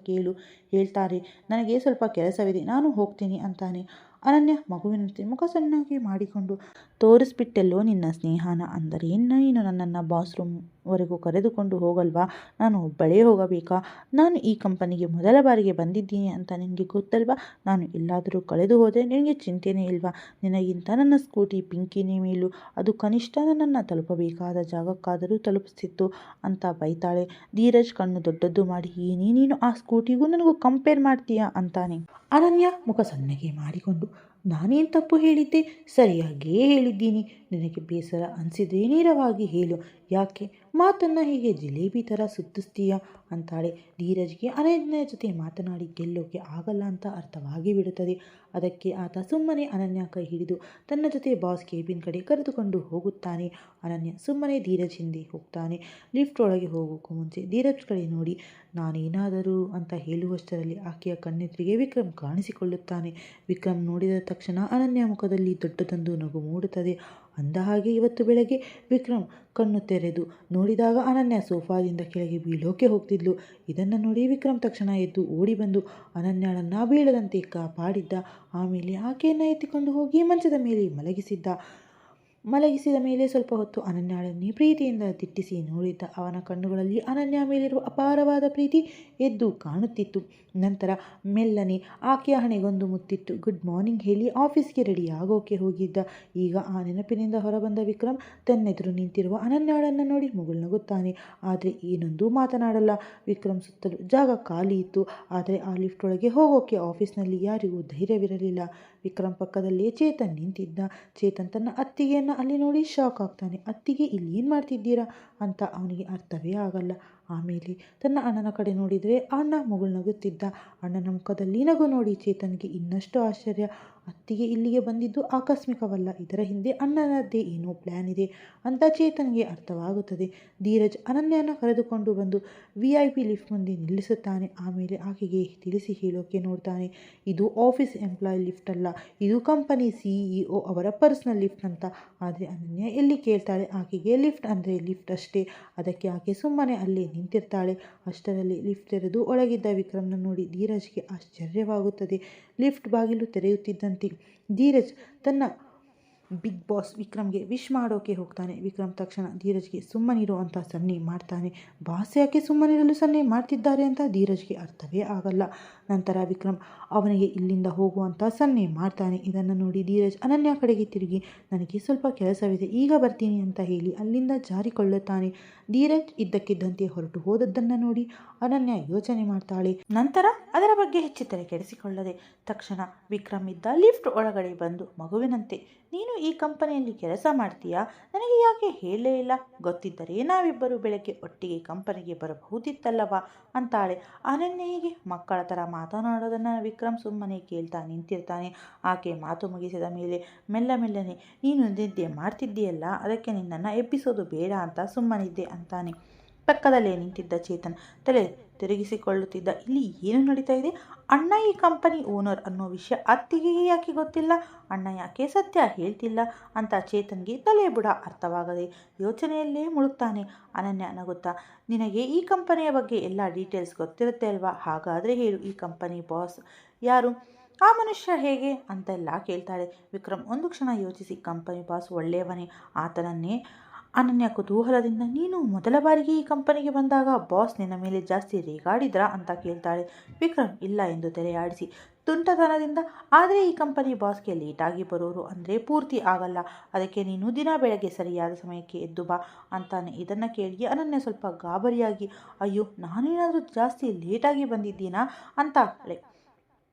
ಹೇಳ್ತಾರೆ. ನನಗೆ ಸ್ವಲ್ಪ ಕೆಲಸವಿದೆ, ನಾನು ಹೋಗ್ತೀನಿ ಅಂತಾನೆ. ಅನನ್ಯ ಮಗುವಿನಂತೆ ಮುಖ ಸಣ್ಣಗೆ ಮಾಡಿಕೊಂಡು, ತೋರಿಸ್ಬಿಟ್ಟೆಲ್ಲೋ ನಿನ್ನ ಸ್ನೇಹನ, ಅಂದರೆ ನೀನು ನನ್ನನ್ನು ಬಾತ್ರೂಮ್ವರೆಗೂ ಕರೆದುಕೊಂಡು ಹೋಗಲ್ವಾ, ನಾನು ಒಬ್ಬಳೇ ಹೋಗಬೇಕಾ, ನಾನು ಈ ಕಂಪನಿಗೆ ಮೊದಲ ಬಾರಿಗೆ ಬಂದಿದ್ದೀನಿ ಅಂತ ನಿನಗೆ ಗೊತ್ತಲ್ವಾ, ನಾನು ಎಲ್ಲಾದರೂ ಕಳೆದು ಹೋದರೆ ನಿನಗೆ ಚಿಂತೆನೇ ಇಲ್ವಾ, ನಿನಗಿಂತ ನನ್ನ ಸ್ಕೂಟಿ ಪಿಂಕಿನೇ ಮೇಲು, ಅದು ಕನಿಷ್ಠ ನನ್ನನ್ನು ತಲುಪಬೇಕಾದ ಜಾಗಕ್ಕಾದರೂ ತಲುಪಿಸ್ತಿತ್ತು ಅಂತ ಬೈತಾಳೆ. ಧೀರಜ್ ಕಣ್ಣು ದೊಡ್ಡದ್ದು ಮಾಡಿ, ಏನೇ ನೀನು ಆ ಸ್ಕೂಟಿಗೂ ನನಗೂ ಕಂಪೇರ್ ಮಾಡ್ತೀಯಾ ಅಂತಾನೆ. ಅನನ್ಯ ಮುಖ ಸಣ್ಣಗೆ ಮಾಡಿಕೊಂಡು, ನಾನೇನು ತಪ್ಪು ಹೇಳಿದ್ದೆ, ಸರಿಯಾಗಿಯೇ ಹೇಳಿದ್ದೀನಿ, ನಿನಗೆ ಬೇಸರ ಅನಿಸಿದ್ರೆ ನೇರವಾಗಿ ಹೇಳು, ಯಾಕೆ ಮಾತನ್ನು ಹೀಗೆ ಜಿಲೇಬಿ ಥರ ಸುತ್ತಿಸ್ತೀಯ ಅಂತಾಳೆ. ಧೀರಜ್ಗೆ ಅನನ್ಯ ಜೊತೆ ಮಾತನಾಡಿ ಗೆಲ್ಲೋಕೆ ಆಗಲ್ಲ ಅಂತ ಅರ್ಥವಾಗಿ ಬಿಡುತ್ತದೆ. ಅದಕ್ಕೆ ಆತ ಸುಮ್ಮನೆ ಅನನ್ಯ ಕೈ ಹಿಡಿದು ತನ್ನ ಜೊತೆ ಬಾಸ್ ಕೇಬಿನ್ ಕಡೆ ಕರೆದುಕೊಂಡು ಹೋಗುತ್ತಾನೆ. ಅನನ್ಯ ಸುಮ್ಮನೆ ಧೀರಜ್ ಹಿಂದೆ ಹೋಗ್ತಾನೆ. ಲಿಫ್ಟ್ ಒಳಗೆ ಹೋಗೋಕ್ಕೂ ಮುಂಚೆ ಧೀರಜ್ ಕಡೆ ನೋಡಿ, ನಾನೇನಾದರೂ ಅಂತ ಹೇಳುವಷ್ಟರಲ್ಲಿ ಆಕೆಯ ಕಣ್ಣೆದುರಿಗೆ ವಿಕ್ರಮ್ ಕಾಣಿಸಿಕೊಳ್ಳುತ್ತಾನೆ. ವಿಕ್ರಮ್ ನೋಡಿದ ತಕ್ಷಣ ಅನನ್ಯ ಮುಖದಲ್ಲಿ ದೊಡ್ಡದೊಂದು ನಗು ಮೂಡುತ್ತದೆ. ಅಂದ ಹಾಗೆ ಇವತ್ತು ಬೆಳಗ್ಗೆ ವಿಕ್ರಮ್ ಕಣ್ಣು ತೆರೆದು ನೋಡಿದಾಗ ಅನನ್ಯ ಸೋಫಾದಿಂದ ಕೆಳಗೆ ಬೀಳೋಕೆ ಹೋಗ್ತಿದ್ಲು. ಇದನ್ನು ನೋಡಿ ವಿಕ್ರಮ್ ತಕ್ಷಣ ಎದ್ದು ಓಡಿ ಬಂದು ಅನನ್ಯಳನ್ನು ಬೀಳದಂತೆ ಕಾಪಾಡಿದ್ದ. ಆಮೇಲೆ ಆಕೆಯನ್ನು ಎತ್ತಿಕೊಂಡು ಹೋಗಿ ಮಂಚದ ಮೇಲೆ ಮಲಗಿಸಿದ ಮೇಲೆ ಸ್ವಲ್ಪ ಹೊತ್ತು ಅನನ್ಯಳನ್ನೇ ಪ್ರೀತಿಯಿಂದ ದಿಟ್ಟಿಸಿ ನೋಡಿದ್ದ. ಅವನ ಕಣ್ಣುಗಳಲ್ಲಿ ಅನನ್ಯ ಮೇಲಿರುವ ಅಪಾರವಾದ ಪ್ರೀತಿ ಎದ್ದು ಕಾಣುತ್ತಿತ್ತು. ನಂತರ ಮೆಲ್ಲನೆ ಆಕೆಯ ಹಣೆಗೊಂದು ಮುತ್ತಿಟ್ಟು ಗುಡ್ ಮಾರ್ನಿಂಗ್ ಹೇಳಿ ಆಫೀಸ್ಗೆ ರೆಡಿ ಆಗೋಕೆ ಹೋಗಿದ್ದ. ಈಗ ಆ ನೆನಪಿನಿಂದ ಹೊರಬಂದ ವಿಕ್ರಮ್ ತನ್ನೆದುರು ನಿಂತಿರುವ ಅನನ್ಯಳನ್ನು ನೋಡಿ ಮುಗುಳ್ನಗುತ್ತಾನೆ. ಆದರೆ ಏನೊಂದೂ ಮಾತನಾಡಲ್ಲ. ವಿಕ್ರಮ್ ಸುತ್ತಲೂ ಜಾಗ ಖಾಲಿ ಇತ್ತು. ಆದರೆ ಆ ಲಿಫ್ಟ್ ಒಳಗೆ ಹೋಗೋಕೆ ಆಫೀಸ್ನಲ್ಲಿ ಯಾರಿಗೂ ಧೈರ್ಯವಿರಲಿಲ್ಲ. ವಿಕ್ರಮ್ ಪಕ್ಕದಲ್ಲೇ ಚೇತನ್ ನಿಂತಿದ್ದ. ಚೇತನ್ ತನ್ನ ಅತ್ತಿಗೆಯನ್ನು ಅಲ್ಲಿ ನೋಡಿ ಶಾಕ್ ಆಗ್ತಾನೆ. ಅತ್ತಿಗೆ ಇಲ್ಲಿ ಏನು ಮಾಡ್ತಿದ್ದೀರಾ ಅಂತ ಅವನಿಗೆ ಅರ್ಥವೇ ಆಗಲ್ಲ. ಆಮೇಲೆ ತನ್ನ ಅಣ್ಣನ ಕಡೆ ನೋಡಿದರೆ ಅಣ್ಣ ಮುಗುಳ್ನಗುತ್ತಿದ್ದ. ಅಣ್ಣನ ಮುಖದಲ್ಲಿ ನಗು ನೋಡಿ ಚೇತನ್ಗೆ ಇನ್ನಷ್ಟು ಆಶ್ಚರ್ಯ. ಅತ್ತಿಗೆ ಇಲ್ಲಿಗೆ ಬಂದಿದ್ದು ಆಕಸ್ಮಿಕವಲ್ಲ, ಇದರ ಹಿಂದೆ ಅಣ್ಣನದ್ದೇ ಏನೋ ಪ್ಲ್ಯಾನ್ ಇದೆ ಅಂತ ಚೇತನ್ಗೆ ಅರ್ಥವಾಗುತ್ತದೆ. ಧೀರಜ್ ಅನನ್ಯನ ಕರೆದುಕೊಂಡು ಬಂದು VIP ಲಿಫ್ಟ್ ಮುಂದೆ ನಿಲ್ಲಿಸುತ್ತಾನೆ. ಆಮೇಲೆ ಆಕೆಗೆ ತಿಳಿಸಿ ಹೇಳೋಕೆ ನೋಡ್ತಾನೆ, ಇದು ಆಫೀಸ್ ಎಂಪ್ಲಾಯ್ ಲಿಫ್ಟ್ ಅಲ್ಲ, ಇದು ಕಂಪನಿ CEO ಅವರ ಪರ್ಸನಲ್ ಲಿಫ್ಟ್ ಅಂತ. ಆದರೆ ಅನನ್ಯ ಎಲ್ಲಿ ಕೇಳ್ತಾಳೆ, ಆಕೆಗೆ ಲಿಫ್ಟ್ ಅಂದರೆ ಲಿಫ್ಟ್ ಅಷ್ಟೇ. ಅದಕ್ಕೆ ಆಕೆ ಸುಮ್ಮನೆ ಅಲ್ಲೇ ನಿಂತಿರ್ತಾಳೆ. ಅಷ್ಟರಲ್ಲಿ ಲಿಫ್ಟ್ ತೆರೆದು ಒಳಗಿದ್ದ ವಿಕ್ರಮ್ನ ನೋಡಿ ಧೀರಜ್ಗೆ ಆಶ್ಚರ್ಯವಾಗುತ್ತದೆ. ಲಿಫ್ಟ್ ಬಾಗಿಲು ತೆರೆಯುತ್ತಿದ್ದಂತೆ ಧೀರಜ್ ತನ್ನ ಬಿಗ್ ಬಾಸ್ ವಿಕ್ರಮ್ಗೆ ವಿಶ್ ಮಾಡೋಕೆ ಹೋಗ್ತಾನೆ. ವಿಕ್ರಮ್ ತಕ್ಷಣ ಧೀರಜ್ಗೆ ಸುಮ್ಮನಿರೋ ಅಂತ ಸನ್ನೆ ಮಾಡ್ತಾನೆ. ಬಾಸ್ ಯಾಕೆ ಸುಮ್ಮನಿರಲು ಸನ್ನೆ ಮಾಡ್ತಿದ್ದಾರೆ ಅಂತ ಧೀರಜ್ಗೆ ಅರ್ಥವೇ ಆಗಲ್ಲ. ನಂತರ ವಿಕ್ರಮ್ ಅವನಿಗೆ ಇಲ್ಲಿಂದ ಹೋಗುವಂತ ಸನ್ನೆ ಮಾಡ್ತಾನೆ. ಇದನ್ನು ನೋಡಿ ಧೀರಜ್ ಅನನ್ಯ ಕಡೆಗೆ ತಿರುಗಿ, ನನಗೆ ಸ್ವಲ್ಪ ಕೆಲಸವಿದೆ, ಈಗ ಬರ್ತೀನಿ ಅಂತ ಹೇಳಿ ಅಲ್ಲಿಂದ ಜಾರಿಕೊಳ್ಳುತ್ತಾನೆ. ಧೀರಜ್ ಇದ್ದಕ್ಕಿದ್ದಂತೆ ಹೊರಟು ಹೋದದ್ದನ್ನು ನೋಡಿ ಅನನ್ಯ ಯೋಚನೆ ಮಾಡ್ತಾಳೆ. ನಂತರ ಅದರ ಬಗ್ಗೆ ಹೆಚ್ಚು ತಲೆ ಕೆಡಿಸಿಕೊಳ್ಳದೆ ತಕ್ಷಣ ವಿಕ್ರಮ್ ಇದ್ದ ಲಿಫ್ಟ್ ಒಳಗಡೆ ಬಂದು ಮಗುವಿನಂತೆ, ನೀನು ಈ ಕಂಪನಿಯಲ್ಲಿ ಕೆಲಸ ಮಾಡ್ತೀಯಾ? ನನಗೆ ಯಾಕೆ ಹೇಳಲೇ ಇಲ್ಲ? ಗೊತ್ತಿದ್ದರೆ ನಾವಿಬ್ಬರು ಬೆಳಗ್ಗೆ ಒಟ್ಟಿಗೆ ಕಂಪನಿಗೆ ಬರಬಹುದಿತ್ತಲ್ಲವಾ ಅಂತಾಳೆ. ಅನನ್ಯಗೆ ಮಕ್ಕಳ ಥರ ಮಾತನಾಡೋದನ್ನು ವಿಕ್ರಮ್ ಸುಮ್ಮನೆ ಕೇಳ್ತಾ ನಿಂತಿರ್ತಾನೆ. ಆಕೆ ಮಾತು ಮುಗಿಸಿದ ಮೇಲೆ ಮೆಲ್ಲನೆ, ನೀನು ನಿದ್ದೆ ಮಾಡ್ತಿದ್ದೀಯಲ್ಲ, ಅದಕ್ಕೆ ನಿನ್ನನ್ನು ಎಬ್ಬಿಸೋದು ಬೇಡ ಅಂತ ಸುಮ್ಮನಿದ್ದೆ ಅಂತಾನೆ. ಪಕ್ಕದಲ್ಲೇ ನಿಂತಿದ್ದ ಚೇತನ್ ತಲೆ ತಿರುಗಿಸಿಕೊಳ್ಳುತ್ತಿದ್ದ. ಇಲ್ಲಿ ಏನು ನಡೀತಾ ಇದೆ? ಅಣ್ಣ ಈ ಕಂಪನಿ ಓನರ್ ಅನ್ನೋ ವಿಷಯ ಅತ್ತಿಗೆ ಯಾಕೆ ಗೊತ್ತಿಲ್ಲ? ಅಣ್ಣ ಯಾಕೆ ಸತ್ಯ ಹೇಳ್ತಿಲ್ಲ ಅಂತ ಚೇತನ್ಗೆ ತಲೆ ಬುಡ ಅರ್ಥವಾಗದೆ ಯೋಚನೆಯಲ್ಲೇ ಮುಳುಗ್ತಾನೆ. ಅನನ್ಯ ನಗುತ್ತಾ, ನಿನಗೆ ಈ ಕಂಪನಿಯ ಬಗ್ಗೆ ಎಲ್ಲ ಡೀಟೇಲ್ಸ್ ಗೊತ್ತಿರುತ್ತೆ ಅಲ್ವಾ? ಹಾಗಾದರೆ ಹೇಳು, ಈ ಕಂಪನಿ ಬಾಸ್ ಯಾರು? ಆ ಮನುಷ್ಯ ಹೇಗೆ ಅಂತೆಲ್ಲ ಕೇಳ್ತಾಳೆ. ವಿಕ್ರಮ್ ಒಂದು ಕ್ಷಣ ಯೋಚಿಸಿ, ಕಂಪನಿ ಬಾಸ್ ಒಳ್ಳೆಯವನೇ, ಆತನನ್ನೇ. ಅನನ್ಯ ಕುತೂಹಲದಿಂದ, ನೀನು ಮೊದಲ ಬಾರಿಗೆ ಈ ಕಂಪನಿಗೆ ಬಂದಾಗ ಬಾಸ್ ನಿನ್ನ ಮೇಲೆ ಜಾಸ್ತಿ ರೇಗಾಡಿದ್ರಾ ಅಂತ ಕೇಳ್ತಾಳೆ. ವಿಕ್ರಮ್ ಇಲ್ಲ ಎಂದು ತಲೆಯಾಡಿಸಿ ತುಂಟತನದಿಂದ, ಆದರೆ ಈ ಕಂಪನಿ ಬಾಸ್ಗೆ ಲೇಟಾಗಿ ಬರೋರು ಅಂದರೆ ಪೂರ್ತಿ ಆಗಲ್ಲ, ಅದಕ್ಕೆ ನೀನು ದಿನ ಬೆಳಗ್ಗೆ ಸರಿಯಾದ ಸಮಯಕ್ಕೆ ಎದ್ದು ಬಾ ಅಂತಾನೆ. ಇದನ್ನು ಕೇಳಿ ಅನನ್ಯ ಸ್ವಲ್ಪ ಗಾಬರಿಯಾಗಿ, ಅಯ್ಯೋ ನಾನೇನಾದರೂ ಜಾಸ್ತಿ ಲೇಟಾಗಿ ಬಂದಿದ್ದೀನಾ ಅಂತಾಳೆ.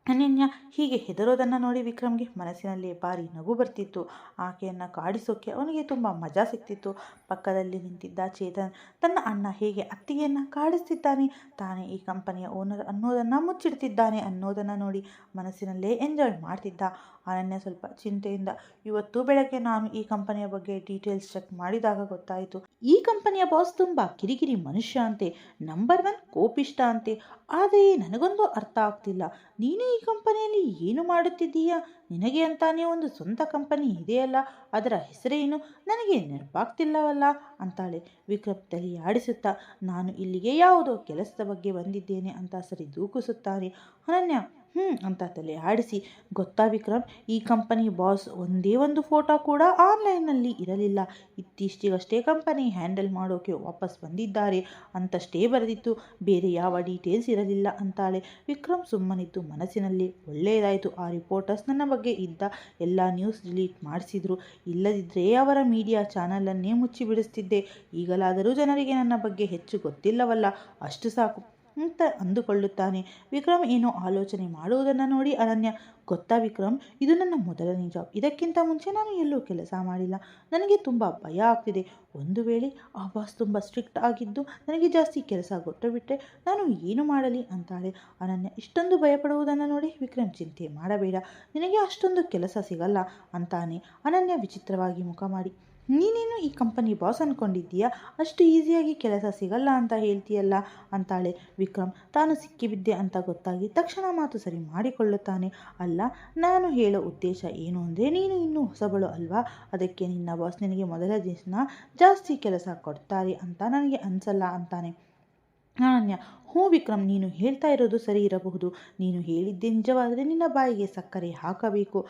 ಅನನ್ಯ ಹೀಗೆ ಹೆದರೋದನ್ನು ನೋಡಿ ವಿಕ್ರಮ್ಗೆ ಮನಸ್ಸಿನಲ್ಲೇ ಭಾರಿ ನಗು ಬರ್ತಿತ್ತು. ಆಕೆಯನ್ನು ಕಾಡಿಸೋಕೆ ಅವನಿಗೆ ತುಂಬ ಮಜಾ ಸಿಗ್ತಿತ್ತು. ಪಕ್ಕದಲ್ಲಿ ನಿಂತಿದ್ದ ಚೇತನ್ ತನ್ನ ಅಣ್ಣ ಹೇಗೆ ಅತ್ತಿಗೆಯನ್ನು ಕಾಡಿಸ್ತಿದ್ದಾನೆ, ತಾನೇ ಈ ಕಂಪನಿಯ ಓನರ್ ಅನ್ನೋದನ್ನು ಮುಚ್ಚಿಡ್ತಿದ್ದಾನೆ ಅನ್ನೋದನ್ನು ನೋಡಿ ಮನಸ್ಸಿನಲ್ಲೇ ಎಂಜಾಯ್ ಮಾಡ್ತಿದ್ದ. ಅನನ್ಯ ಸ್ವಲ್ಪ ಚಿಂತೆಯಿಂದ, ಇವತ್ತು ಬೆಳಗ್ಗೆ ನಾನು ಈ ಕಂಪನಿಯ ಬಗ್ಗೆ ಡೀಟೇಲ್ಸ್ ಚೆಕ್ ಮಾಡಿದಾಗ ಗೊತ್ತಾಯಿತು, ಈ ಕಂಪನಿಯ ಬಾಸ್ ತುಂಬ ಕಿರಿಕಿರಿ ಮನುಷ್ಯ ಅಂತೆ, ನಂಬರ್ 1 ಕೋಪಿಷ್ಟ ಅಂತೆ. ಆದರೆ ನನಗೊಂದು ಅರ್ಥ ಆಗ್ತಿಲ್ಲ, ನೀನು ಈ ಕಂಪನಿಯಲ್ಲಿ ಏನು ಮಾಡುತ್ತಿದ್ದೀಯಾ? ನಿನಗೆ ಅಂತಾನೆ ಒಂದು ಸ್ವಂತ ಕಂಪನಿ ಇದೆಯಲ್ಲ, ಅದರ ಹೆಸರೇನು? ನನಗೆ ನೆನಪಾಗ್ತಿಲ್ಲವಲ್ಲ ಅಂತಾಳೆ. ವಿಕ್ರಮ್ ತಲೆಯಾಡಿಸುತ್ತಾ, ನಾನು ಇಲ್ಲಿಗೆ ಯಾವುದೋ ಕೆಲಸದ ಬಗ್ಗೆ ಬಂದಿದ್ದೇನೆ ಅಂತ ಸರಿ ದೂಕಿಸುತ್ತಾನೆ. ಅನನ್ಯ ಅಂತ ತಲೆ ಆಡಿಸಿ, ಗೊತ್ತಾ ವಿಕ್ರಮ್, ಈ ಕಂಪನಿ ಬಾಸ್ ಒಂದೇ ಒಂದು ಫೋಟೋ ಕೂಡ ಆನ್ಲೈನ್ನಲ್ಲಿ ಇರಲಿಲ್ಲ, ಇತ್ತೀಚೆಗಷ್ಟೇ ಕಂಪನಿ ಹ್ಯಾಂಡಲ್ ಮಾಡೋಕೆ ವಾಪಸ್ ಬಂದಿದ್ದಾರೆ ಅಂತಷ್ಟೇ ಬರೆದಿತ್ತು, ಬೇರೆ ಯಾವ ಡೀಟೇಲ್ಸ್ ಇರಲಿಲ್ಲ ಅಂತಾಳೆ. ವಿಕ್ರಮ್ ಸುಮ್ಮನಿದ್ದು ಮನಸ್ಸಿನಲ್ಲಿ ಒಳ್ಳೆಯದಾಯಿತು, ಆ ರಿಪೋರ್ಟರ್ಸ್ ನನ್ನ ಬಗ್ಗೆ ಇದ್ದ ಎಲ್ಲ ನ್ಯೂಸ್ ಡಿಲೀಟ್ ಮಾಡಿಸಿದ್ರು, ಇಲ್ಲದಿದ್ದರೆ ಅವರ ಮೀಡಿಯಾ ಚಾನಲನ್ನೇ ಮುಚ್ಚಿಬಿಡಿಸ್ತಿದ್ದೆ. ಈಗಲಾದರೂ ಜನರಿಗೆ ನನ್ನ ಬಗ್ಗೆ ಹೆಚ್ಚು ಗೊತ್ತಿಲ್ಲವಲ್ಲ, ಅಷ್ಟು ಸಾಕು ಅಂತ ಅಂದುಕೊಳ್ಳುತ್ತಾನೆ. ವಿಕ್ರಮ್ ಏನೋ ಆಲೋಚನೆ ಮಾಡುವುದನ್ನು ನೋಡಿ ಅನನ್ಯ, ಗೊತ್ತಾ ವಿಕ್ರಮ್, ಇದು ನನ್ನ ಮೊದಲನೇ ಜಾಬ್, ಇದಕ್ಕಿಂತ ಮುಂಚೆ ನಾನು ಎಲ್ಲೂ ಕೆಲಸ ಮಾಡಿಲ್ಲ, ನನಗೆ ತುಂಬ ಭಯ ಆಗ್ತಿದೆ. ಒಂದು ವೇಳೆ ಆ ಬಾಸ್ ತುಂಬ ಸ್ಟ್ರಿಕ್ಟ್ ಆಗಿದ್ದು ನನಗೆ ಜಾಸ್ತಿ ಕೆಲಸ ಕೊಟ್ಟುಬಿಟ್ರೆ ನಾನು ಏನು ಮಾಡಲಿ ಅಂತಾಳೆ. ಅನನ್ಯ ಇಷ್ಟೊಂದು ಭಯಪಡುವುದನ್ನು ನೋಡಿ ವಿಕ್ರಮ್, ಚಿಂತೆ ಮಾಡಬೇಡ, ನಿನಗೆ ಅಷ್ಟೊಂದು ಕೆಲಸ ಸಿಗಲ್ಲ ಅಂತಾನೆ. ಅನನ್ಯ ವಿಚಿತ್ರವಾಗಿ ಮುಖ ಮಾಡಿ, ನೀನೇನು ಈ ಕಂಪನಿ ಬಾಸ್ ಅಂದ್ಕೊಂಡಿದ್ದೀಯಾ? ಅಷ್ಟು ಈಸಿಯಾಗಿ ಕೆಲಸ ಸಿಗಲ್ಲ ಅಂತ ಹೇಳ್ತೀಯಲ್ಲ ಅಂತಾಳೆ. ವಿಕ್ರಮ್ ತಾನು ಸಿಕ್ಕಿಬಿದ್ದೆ ಅಂತ ಗೊತ್ತಾಗಿ ತಕ್ಷಣ ಮಾತು ಸರಿ ಮಾಡಿಕೊಳ್ಳುತ್ತಾನೆ. ಅಲ್ಲ, ನಾನು ಹೇಳೋ ಉದ್ದೇಶ ಏನು ಅಂದರೆ, ನೀನು ಇನ್ನೂ ಹೊಸಬಳು ಅಲ್ವಾ, ಅದಕ್ಕೆ ನಿನ್ನ ಬಾಸ್ ನಿನಗೆ ಮೊದಲ ದಿನ ಜಾಸ್ತಿ ಕೆಲಸ ಕೊಡ್ತಾರೆ ಅಂತ ನನಗೆ ಅನಿಸಲ್ಲ ಅಂತಾನೆ. ಅನನ್ಯ, ಹ್ಞೂ ವಿಕ್ರಮ್, ನೀನು ಹೇಳ್ತಾ ಇರೋದು ಸರಿ ಇರಬಹುದು, ನೀನು ಹೇಳಿದ್ದೆ ನಿಜವಾದರೆ ನಿನ್ನ ಬಾಯಿಗೆ ಸಕ್ಕರೆ ಹಾಕಬೇಕು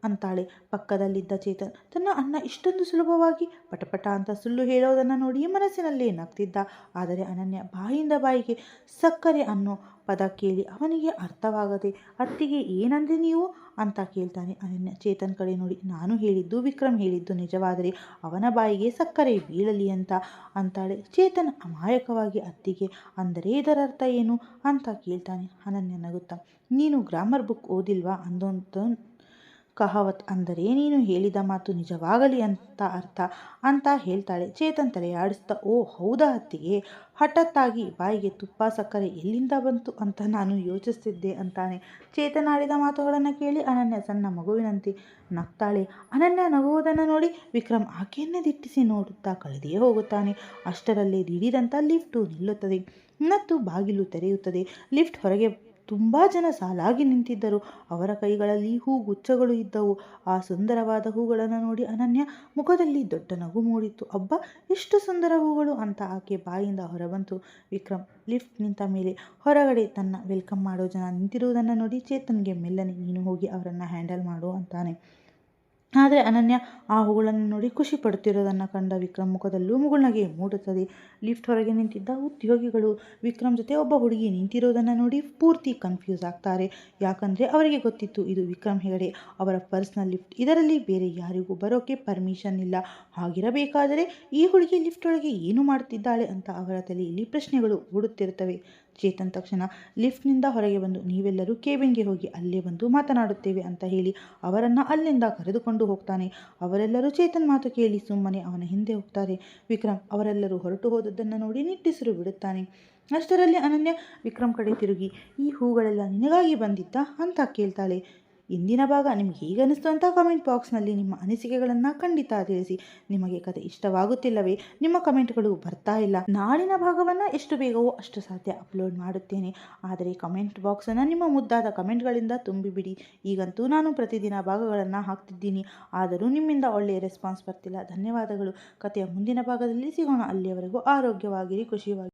ಅಂತಾಳೆ. ಪಕ್ಕದಲ್ಲಿದ್ದ ಚೇತನ್ ತನ್ನ ಅಣ್ಣ ಇಷ್ಟೊಂದು ಸುಲಭವಾಗಿ ಪಟಪಟ ಅಂತ ಸುಳ್ಳು ಹೇಳೋದನ್ನು ನೋಡಿ ಮನಸ್ಸಿನಲ್ಲೇ ನಗ್ತಿದ್ದ. ಆದರೆ ಅನನ್ಯ ಬಾಯಿಂದ ಬಾಯಿಗೆ ಸಕ್ಕರೆ ಅನ್ನೋ ಪದ ಕೇಳಿ ಅವನಿಗೆ ಅರ್ಥವಾಗದೆ, ಅತ್ತಿಗೆ ಏನಂದ್ರೆ ನೀವು ಅಂತ ಕೇಳ್ತಾನೆ. ಅನನ್ಯ ಚೇತನ್ ಕಡೆ ನೋಡಿ, ನಾನು ಹೇಳಿದ್ದು ವಿಕ್ರಮ್ ಹೇಳಿದ್ದು ನಿಜವಾದರೆ ಅವನ ಬಾಯಿಗೆ ಸಕ್ಕರೆ ಬೀಳಲಿ ಅಂತಾಳೆ. ಚೇತನ್ ಅಮಾಯಕವಾಗಿ, ಅತ್ತಿಗೆ ಅಂದರೆ ಇದರ ಅರ್ಥ ಏನು ಅಂತ ಕೇಳ್ತಾನೆ. ಅನನ್ಯ ನಗುತ್ತಾ, ನೀನು ಗ್ರಾಮರ್ ಬುಕ್ ಓದಿಲ್ವಾ? ಅಂದೊಂದು ಕಹಾವತ್ ಅಂದರೆ ನೀನು ಹೇಳಿದ ಮಾತು ನಿಜವಾಗಲಿ ಅಂತ ಅರ್ಥ ಅಂತ ಹೇಳ್ತಾಳೆ. ಚೇತನ್ ತಲೆಯಾಡಿಸ್ತಾ, ಓ ಹೌದಾ ಅತ್ತಿಗೆ, ಹಠಾತ್ತಾಗಿ ಬಾಯಿಗೆ ತುಪ್ಪ ಸಕ್ಕರೆ ಎಲ್ಲಿಂದ ಬಂತು ಅಂತ ನಾನು ಯೋಚಿಸ್ತಿದ್ದೆ ಅಂತಾನೆ. ಚೇತನ್ ಆಡಿದ ಮಾತುಗಳನ್ನು ಕೇಳಿ ಅನನ್ಯ ಸಣ್ಣ ಮಗುವಿನಂತೆ ನಗ್ತಾಳೆ. ಅನನ್ಯ ನಗುವುದನ್ನು ನೋಡಿ ವಿಕ್ರಮ್ ಆಕೆಯನ್ನೇ ದಿಟ್ಟಿಸಿ ನೋಡುತ್ತಾ ಕಳೆದೇ ಹೋಗುತ್ತಾನೆ. ಅಷ್ಟರಲ್ಲೇ ದಿಢೀರಂತ ಲಿಫ್ಟು ನಿಲ್ಲುತ್ತದೆ ಮತ್ತು ಬಾಗಿಲು ತೆರೆಯುತ್ತದೆ. ಲಿಫ್ಟ್ ಹೊರಗೆ ತುಂಬ ಜನ ಸಾಲಾಗಿ ನಿಂತಿದ್ದರು. ಅವರ ಕೈಗಳಲ್ಲಿ ಹೂಗುಚ್ಛಗಳು ಇದ್ದವು. ಆ ಸುಂದರವಾದ ಹೂಗಳನ್ನು ನೋಡಿ ಅನನ್ಯ ಮುಖದಲ್ಲಿ ದೊಡ್ಡ ನಗು ಮೂಡಿತು. ಅಬ್ಬಾ, ಎಷ್ಟು ಸುಂದರ ಹೂಗಳು ಅಂತ ಆಕೆ ಬಾಯಿಂದ ಹೊರಬಂತು. ವಿಕ್ರಮ್ ಲಿಫ್ಟ್ ನಿಂತ ಮೇಲೆ ಹೊರಗಡೆ ತನ್ನ ವೆಲ್ಕಮ್ ಮಾಡೋ ಜನ ನಿಂತಿರುವುದನ್ನು ನೋಡಿ ಚೇತನ್ಗೆ ಮೆಲ್ಲನೆ, ನೀನು ಹೋಗಿ ಅವರನ್ನು ಹ್ಯಾಂಡಲ್ ಮಾಡು ಅಂತಾನೆ. ಆದರೆ ಅನನ್ಯ ಆ ಹೂಗಳನ್ನು ನೋಡಿ ಖುಷಿ ಪಡುತ್ತಿರೋದನ್ನು ಕಂಡ ವಿಕ್ರಮ್ ಮುಖದಲ್ಲೂ ಮುಗುಳ್ನಗೆ ಮೂಡುತ್ತದೆ. ಲಿಫ್ಟ್ ಹೊರಗೆ ನಿಂತಿದ್ದ ಉದ್ಯೋಗಿಗಳು ವಿಕ್ರಮ್ ಜೊತೆ ಒಬ್ಬ ಹುಡುಗಿ ನಿಂತಿರೋದನ್ನು ನೋಡಿ ಪೂರ್ತಿ ಕನ್ಫ್ಯೂಸ್ ಆಗ್ತಾರೆ. ಯಾಕಂದರೆ ಅವರಿಗೆ ಗೊತ್ತಿತ್ತು ಇದು ವಿಕ್ರಮ್ ಹೆಗಡೆ ಅವರ ಪರ್ಸ್ನಲ್ ಲಿಫ್ಟ್, ಇದರಲ್ಲಿ ಬೇರೆ ಯಾರಿಗೂ ಬರೋಕ್ಕೆ ಪರ್ಮಿಷನ್ ಇಲ್ಲ. ಹಾಗಿರಬೇಕಾದರೆ ಈ ಹುಡುಗಿ ಲಿಫ್ಟ್ ಒಳಗೆ ಏನು ಮಾಡುತ್ತಿದ್ದಾಳೆ ಅಂತ ಅವರ ತಲೆಯಲ್ಲಿ ಪ್ರಶ್ನೆಗಳು ಓಡುತ್ತಿರುತ್ತವೆ. ಚೇತನ್ ತಕ್ಷಣ ಲಿಫ್ಟ್ನಿಂದ ಹೊರಗೆ ಬಂದು ನೀವೆಲ್ಲರೂ ಕೇಬಿನ್ಗೆ ಹೋಗಿ ಅಲ್ಲೇ ಬಂದು ಮಾತನಾಡುತ್ತೇವೆ ಅಂತ ಹೇಳಿ ಅವರನ್ನು ಅಲ್ಲಿಂದ ಕರೆದುಕೊಂಡು ಹೋಗ್ತಾನೆ. ಅವರೆಲ್ಲರೂ ಚೇತನ್ ಮಾತು ಕೇಳಿ ಸುಮ್ಮನೆ ಅವನ ಹಿಂದೆ ಹೋಗ್ತಾರೆ. ವಿಕ್ರಮ್ ಅವರೆಲ್ಲರೂ ಹೊರಟು ಹೋದದ್ದನ್ನು ನೋಡಿ ನಿಟ್ಟುಸಿರು ಬಿಡುತ್ತಾನೆ. ಅಷ್ಟರಲ್ಲಿ ಅನನ್ಯ ವಿಕ್ರಮ್ ಕಡೆ ತಿರುಗಿ, ಈ ಹೂಗಳೆಲ್ಲ ನಿನಗಾಗಿ ಬಂದಿತ್ತಾ ಅಂತ ಕೇಳ್ತಾಳೆ. ಇಂದಿನ ಭಾಗ ನಿಮ್ಗೆ ಹೇಗೆ ಅನಿಸ್ತು ಅಂತ ಕಮೆಂಟ್ ಬಾಕ್ಸ್ನಲ್ಲಿ ನಿಮ್ಮ ಅನಿಸಿಕೆಗಳನ್ನು ಖಂಡಿತ ತಿಳಿಸಿ. ನಿಮಗೆ ಕತೆ ಇಷ್ಟವಾಗುತ್ತಿಲ್ಲವೇ? ನಿಮ್ಮ ಕಮೆಂಟ್ಗಳು ಬರ್ತಾ ಇಲ್ಲ. ನಾಳಿನ ಭಾಗವನ್ನು ಎಷ್ಟು ಬೇಗವೋ ಅಷ್ಟು ಸಾಧ್ಯ ಅಪ್ಲೋಡ್ ಮಾಡುತ್ತೇನೆ. ಆದರೆ ಕಮೆಂಟ್ ಬಾಕ್ಸನ್ನು ನಿಮ್ಮ ಮುದ್ದಾದ ಕಮೆಂಟ್ಗಳಿಂದ ತುಂಬಿಬಿಡಿ. ಈಗಂತೂ ನಾನು ಪ್ರತಿದಿನ ಭಾಗಗಳನ್ನು ಹಾಕ್ತಿದ್ದೀನಿ, ಆದರೂ ನಿಮ್ಮಿಂದ ಒಳ್ಳೆಯ ರೆಸ್ಪಾನ್ಸ್ ಬರ್ತಿಲ್ಲ. ಧನ್ಯವಾದಗಳು. ಕತೆಯ ಮುಂದಿನ ಭಾಗದಲ್ಲಿ ಸಿಗೋಣ. ಅಲ್ಲಿಯವರೆಗೂ ಆರೋಗ್ಯವಾಗಿರಿ, ಖುಷಿಯಾಗಿ